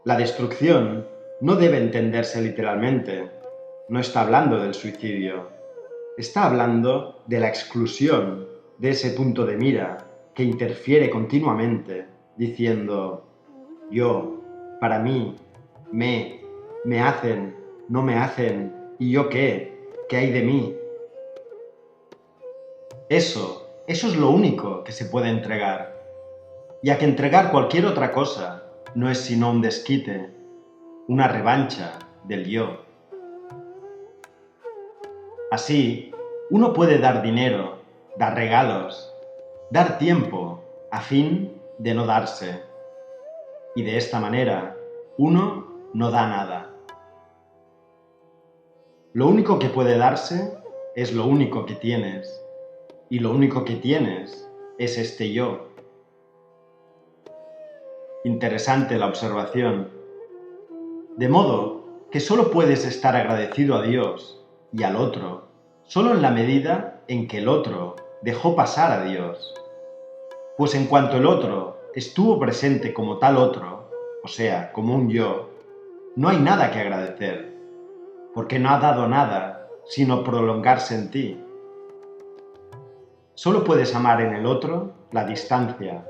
La destrucción no debe entenderse literalmente. No está hablando del suicidio. Está hablando de la exclusión de ese punto de mira que interfiere continuamente, diciendo: yo, para mí, me hacen, no me hacen, ¿y yo qué? ¿Qué hay de mí? Eso es lo único que se puede entregar, ya que entregar cualquier otra cosa no es sino un desquite, una revancha del yo. Así, uno puede dar dinero, dar regalos, dar tiempo, a fin de no darse. Y de esta manera, uno no da nada. Lo único que puede darse es lo único que tienes, y lo único que tienes es este yo. Interesante la observación. De modo que solo puedes estar agradecido a Dios y al otro solo en la medida en que el otro dejó pasar a Dios. Pues en cuanto el otro estuvo presente como tal otro, o sea, como un yo, no hay nada que agradecer, porque no ha dado nada sino prolongarse en ti. Solo puedes amar en el otro la distancia,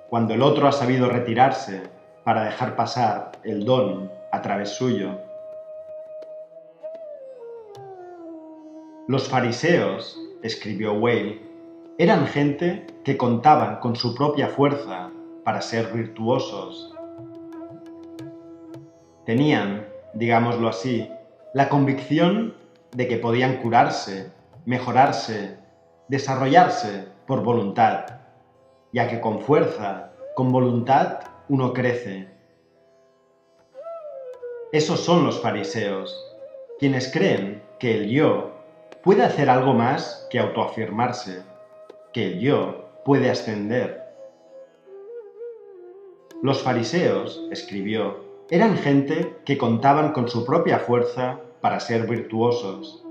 cuando el otro ha sabido retirarse para dejar pasar el don a través suyo. Los fariseos, escribió Weil, eran gente que contaban con su propia fuerza para ser virtuosos. Tenían, digámoslo así, la convicción de que podían curarse, mejorarse, desarrollarse por voluntad, ya que con fuerza, con voluntad, uno crece. Esos son los fariseos, quienes creen que el yo puede hacer algo más que autoafirmarse, que el yo puede ascender. Los fariseos, escribió, eran gente que contaban con su propia fuerza para ser virtuosos.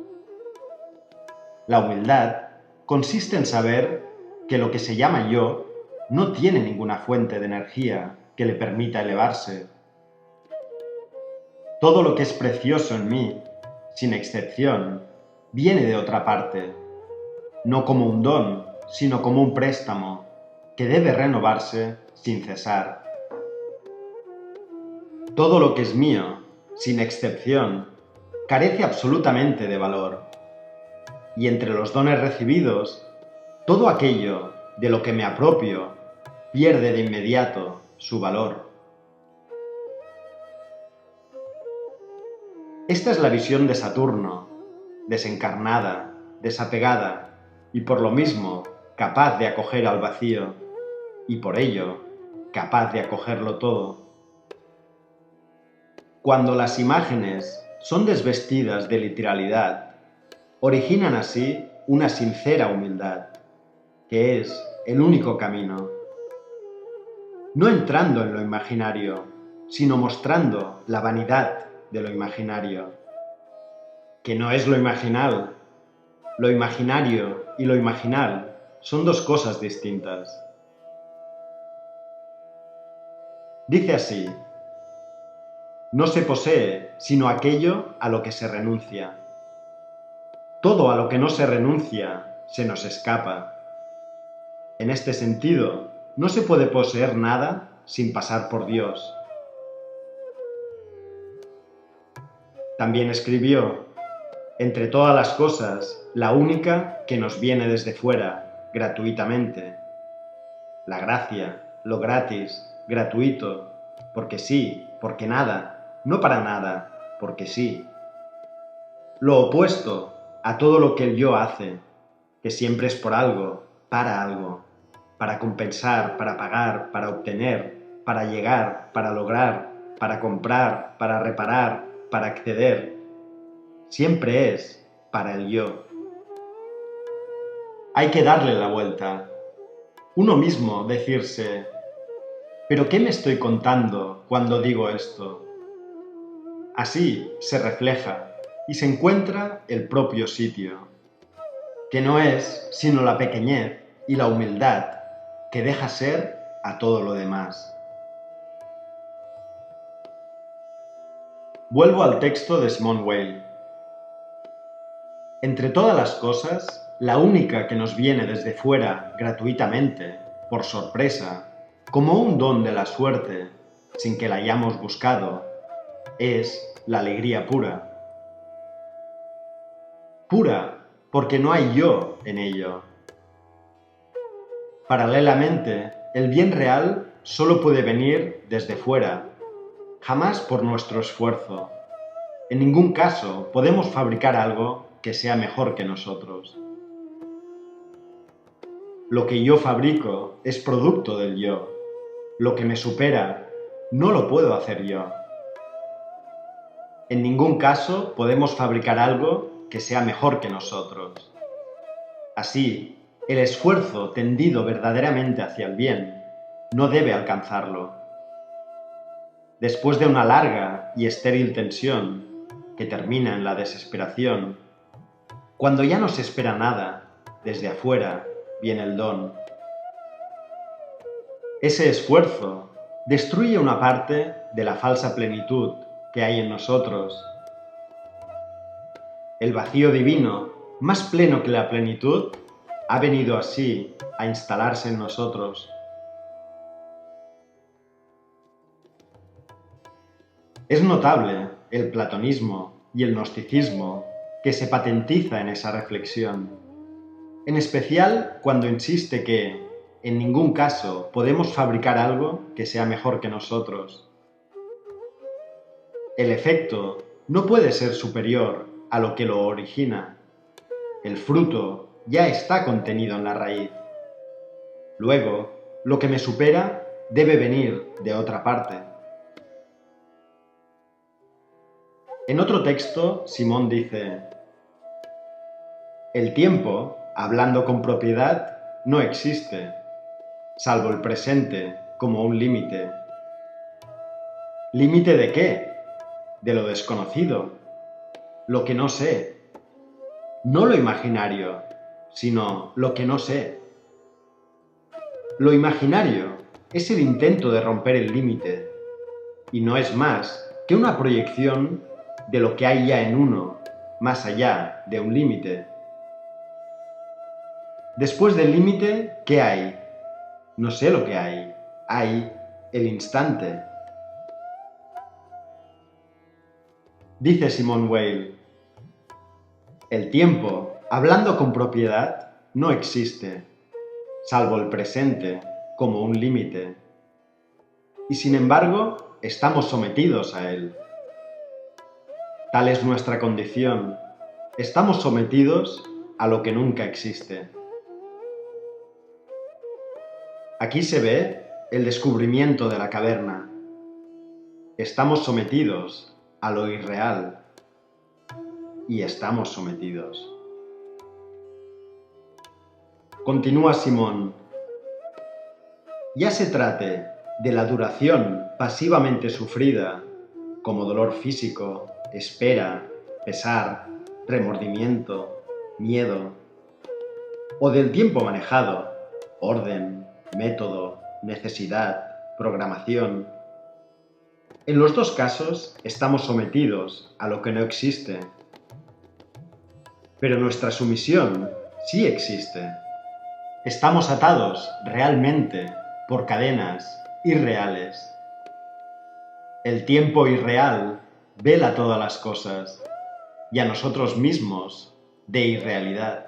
La humildad consiste en saber que lo que se llama yo no tiene ninguna fuente de energía que le permita elevarse. Todo lo que es precioso en mí, sin excepción, viene de otra parte, no como un don, sino como un préstamo, que debe renovarse sin cesar. Todo lo que es mío, sin excepción, carece absolutamente de valor. y entre los dones recibidos, todo aquello de lo que me apropio pierde de inmediato su valor. Esta es la visión de Saturno, desencarnada, desapegada y por lo mismo capaz de acoger al vacío y por ello capaz de acogerlo todo. Cuando las imágenes son desvestidas de literalidad, originan así una sincera humildad, que es el único camino. No entrando en lo imaginario, sino mostrando la vanidad de lo imaginario, que no es lo imaginal. Lo imaginario y lo imaginal son dos cosas distintas. Dice así: no se posee sino aquello a lo que se renuncia. Todo a lo que no se renuncia se nos escapa. En este sentido, no se puede poseer nada sin pasar por Dios. También escribió: entre todas las cosas, la única que nos viene desde fuera, gratuitamente. La gracia, lo gratis, gratuito, porque sí, porque nada, no para nada, porque sí. Lo opuesto a todo lo que el yo hace, que siempre es por algo, para compensar, para pagar, para obtener, para llegar, para lograr, para comprar, para reparar, para acceder. Siempre es para el yo. Hay que darle la vuelta. Uno mismo decirse: ¿pero qué me estoy contando cuando digo esto? Así se refleja y se encuentra el propio sitio, que no es sino la pequeñez y la humildad que deja ser a todo lo demás. Vuelvo al texto de Simone Weil. Entre todas las cosas, la única que nos viene desde fuera gratuitamente, por sorpresa, como un don de la suerte, sin que la hayamos buscado, es la alegría pura. Pura porque no hay yo en ello. Paralelamente, el bien real solo puede venir desde fuera, jamás por nuestro esfuerzo. En ningún caso podemos fabricar algo que sea mejor que nosotros. Lo que yo fabrico es producto del yo. Lo que me supera no lo puedo hacer yo. En ningún caso podemos fabricar algo que sea mejor que nosotros. Así, el esfuerzo tendido verdaderamente hacia el bien no debe alcanzarlo. Después de una larga y estéril tensión, que termina en la desesperación, cuando ya no se espera nada, desde afuera viene el don. Ese esfuerzo destruye una parte de la falsa plenitud que hay en nosotros. El vacío divino, más pleno que la plenitud, ha venido así a instalarse en nosotros. Es notable el platonismo y el gnosticismo que se patentiza en esa reflexión, en especial cuando insiste que, en ningún caso, podemos fabricar algo que sea mejor que nosotros. El efecto no puede ser superior a lo que lo origina. El fruto ya está contenido en la raíz. Luego, lo que me supera debe venir de otra parte. En otro texto, Simón dice: el tiempo, hablando con propiedad, no existe, salvo el presente como un límite. ¿Límite de qué? De lo desconocido, lo que no sé. No lo imaginario, sino lo que no sé. Lo imaginario es el intento de romper el límite, y no es más que una proyección de lo que hay ya en uno, más allá de un límite. Después del límite, ¿qué hay? No sé lo que hay. Hay el instante. Dice Simone Weil: el tiempo, Hablando con propiedad, no existe, salvo el presente, como un límite. Y sin embargo, estamos sometidos a él. Tal es nuestra condición. Estamos sometidos a lo que nunca existe. Aquí se ve el descubrimiento de la caverna. Estamos sometidos a lo irreal y estamos sometidos. Continúa Simón. Ya se trate de la duración pasivamente sufrida, como dolor físico, espera, pesar, remordimiento, miedo, o del tiempo manejado, orden, método, necesidad, programación. En los dos casos estamos sometidos a lo que no existe, pero nuestra sumisión sí existe. Estamos atados realmente por cadenas irreales. El tiempo irreal vela todas las cosas y a nosotros mismos de irrealidad.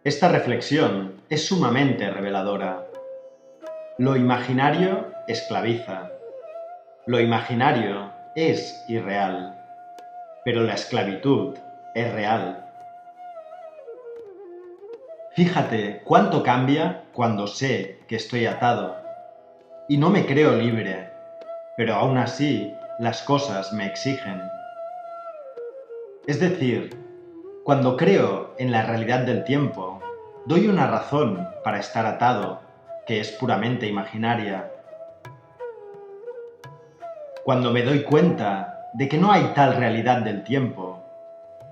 Esta reflexión es sumamente reveladora. Lo imaginario esclaviza. Lo imaginario es irreal, pero la esclavitud es real. Fíjate cuánto cambia cuando sé que estoy atado y no me creo libre, pero aún así las cosas me exigen. Es decir, cuando creo en la realidad del tiempo, doy una razón para estar atado, que es puramente imaginaria. Cuando me doy cuenta de que no hay tal realidad del tiempo,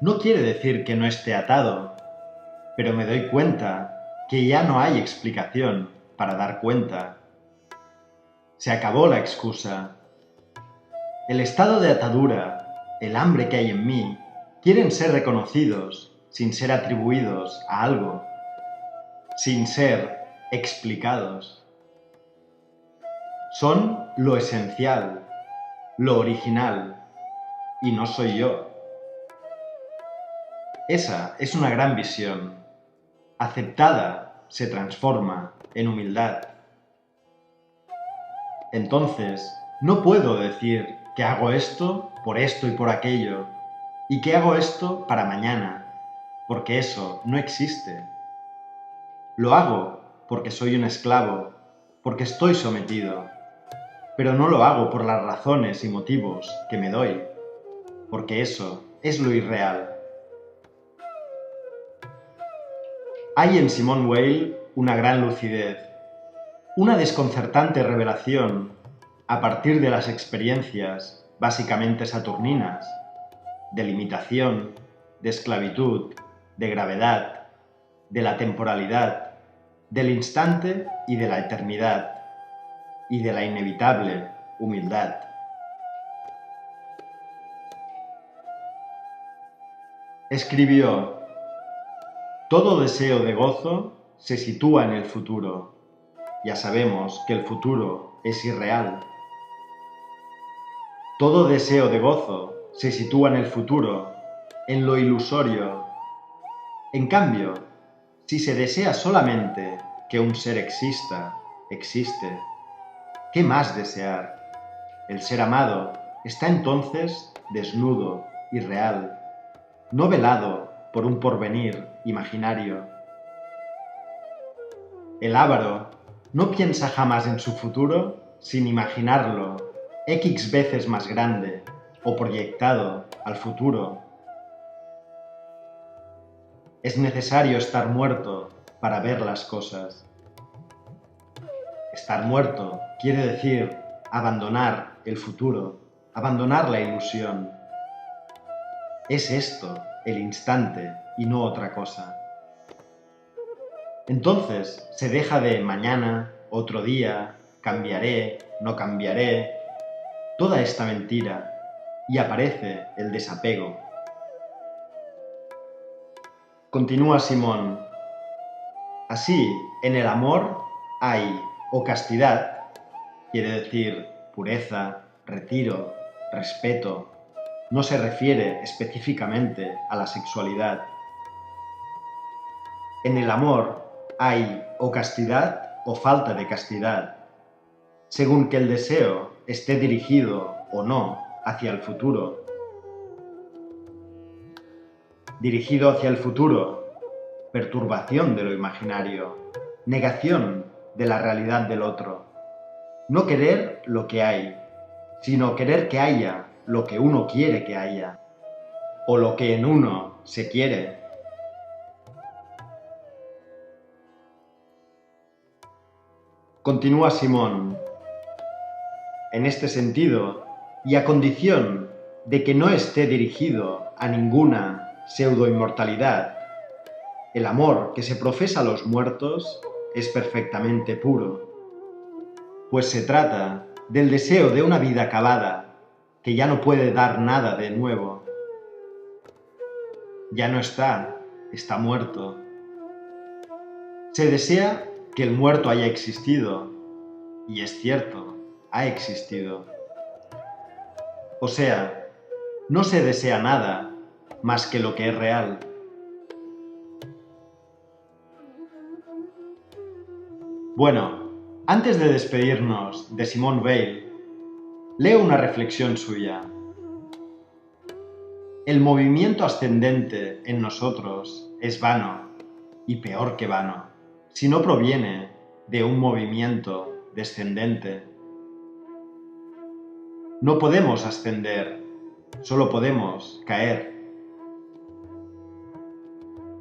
no quiere decir que no esté atado, pero me doy cuenta que ya no hay explicación para dar cuenta. Se acabó la excusa. El estado de atadura, el hambre que hay en mí, quieren ser reconocidos sin ser atribuidos a algo, sin ser explicados. Son lo esencial, lo original, y no soy yo. Esa es una gran visión. Aceptada se transforma en humildad. Entonces, no puedo decir que hago esto y por aquello, y que hago esto para mañana, porque eso no existe. Lo hago porque soy un esclavo, porque estoy sometido, pero no lo hago por las razones y motivos que me doy, porque eso es lo irreal. Hay en Simone Weil una gran lucidez, una desconcertante revelación a partir de las experiencias básicamente saturninas, de limitación, de esclavitud, de gravedad, de la temporalidad, del instante y de la eternidad, y de la inevitable humildad. Escribió: todo deseo de gozo se sitúa en el futuro. Ya sabemos que el futuro es irreal. Todo deseo de gozo se sitúa en el futuro, en lo ilusorio. En cambio, si se desea solamente que un ser exista, existe, ¿qué más desear? El ser amado está entonces desnudo, irreal, no velado por un porvenir imaginario. El avaro no piensa jamás en su futuro sin imaginarlo X veces más grande o proyectado al futuro. Es necesario estar muerto para ver las cosas. Estar muerto quiere decir abandonar el futuro, abandonar la ilusión. Es esto el instante y no otra cosa. Entonces se deja de mañana, otro día, cambiaré, no cambiaré, toda esta mentira, y aparece el desapego. Continúa Simón. Así, en el amor hay o castidad, quiere decir pureza, retiro, respeto, no se refiere específicamente a la sexualidad. En el amor hay o castidad o falta de castidad, según que el deseo esté dirigido o no hacia el futuro. Dirigido hacia el futuro, perturbación de lo imaginario, negación de la realidad del otro. No querer lo que hay, sino querer que haya lo que uno quiere que haya, o lo que en uno se quiere. Continúa Simón. En este sentido, y a condición de que no esté dirigido a ninguna pseudo-inmortalidad, el amor que se profesa a los muertos es perfectamente puro, pues se trata del deseo de una vida acabada que ya no puede dar nada de nuevo. Ya no está muerto. Se desea que el muerto haya existido, y es cierto, ha existido. O sea, no se desea nada más que lo que es real. Bueno, antes de despedirnos de Simone Weil, leo una reflexión suya. El movimiento ascendente en nosotros es vano, y peor que vano, si no proviene de un movimiento descendente. No podemos ascender, solo podemos caer.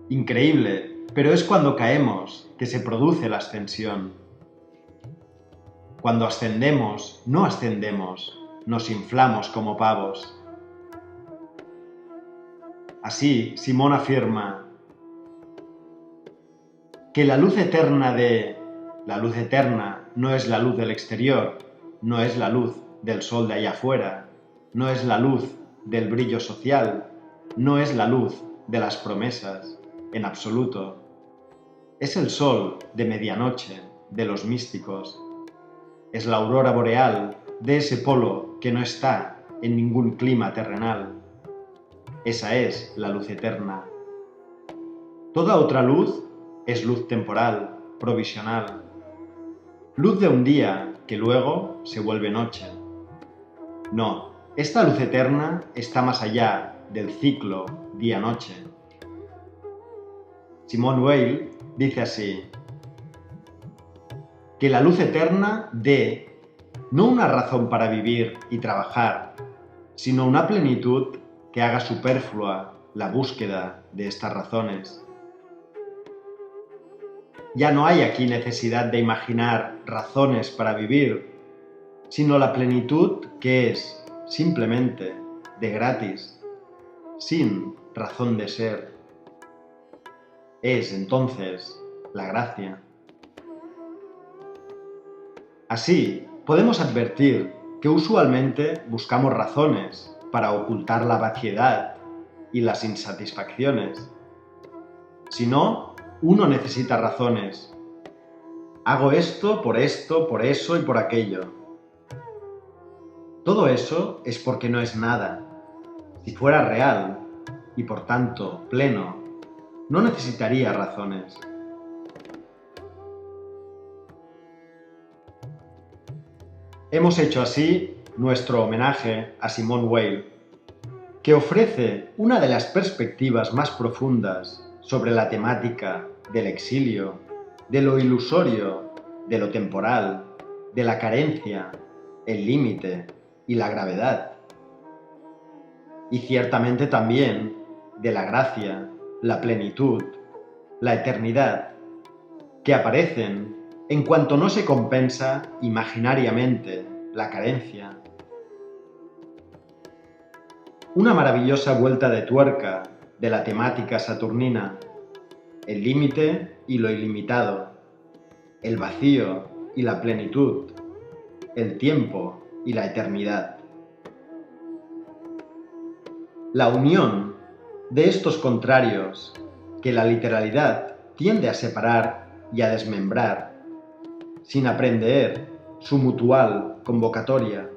Increíble, pero es cuando caemos que se produce la ascensión. Cuando ascendemos, no ascendemos, nos inflamos como pavos. Así, Simón afirma que la luz eterna no es la luz del exterior, no es la luz del sol de allá afuera, no es la luz del brillo social, no es la luz de las promesas, en absoluto. Es el sol de medianoche, de los místicos. Es la aurora boreal de ese polo que no está en ningún clima terrenal. Esa es la luz eterna. Toda otra luz es luz temporal, provisional. Luz de un día que luego se vuelve noche. No, esta luz eterna está más allá del ciclo día-noche. Simone Weil dice así: que la luz eterna dé no una razón para vivir y trabajar, sino una plenitud que haga superflua la búsqueda de estas razones. Ya no hay aquí necesidad de imaginar razones para vivir, sino la plenitud que es, simplemente, de gratis, sin razón de ser. Es, entonces, la gracia. Así, podemos advertir que usualmente buscamos razones para ocultar la vaciedad y las insatisfacciones. Si no, uno necesita razones. Hago esto, por eso y por aquello. Todo eso es porque no es nada. Si fuera real, y por tanto pleno, no necesitaría razones. Hemos hecho así nuestro homenaje a Simone Weil, que ofrece una de las perspectivas más profundas sobre la temática del exilio, de lo ilusorio, de lo temporal, de la carencia, el límite y la gravedad. Y ciertamente también de la gracia, la plenitud, la eternidad, que aparecen en cuanto no se compensa imaginariamente la carencia. Una maravillosa vuelta de tuerca de la temática saturnina, el límite y lo ilimitado, el vacío y la plenitud, el tiempo y la eternidad. La unión de estos contrarios que la literalidad tiende a separar y a desmembrar, sin aprehender su mutual convocatoria,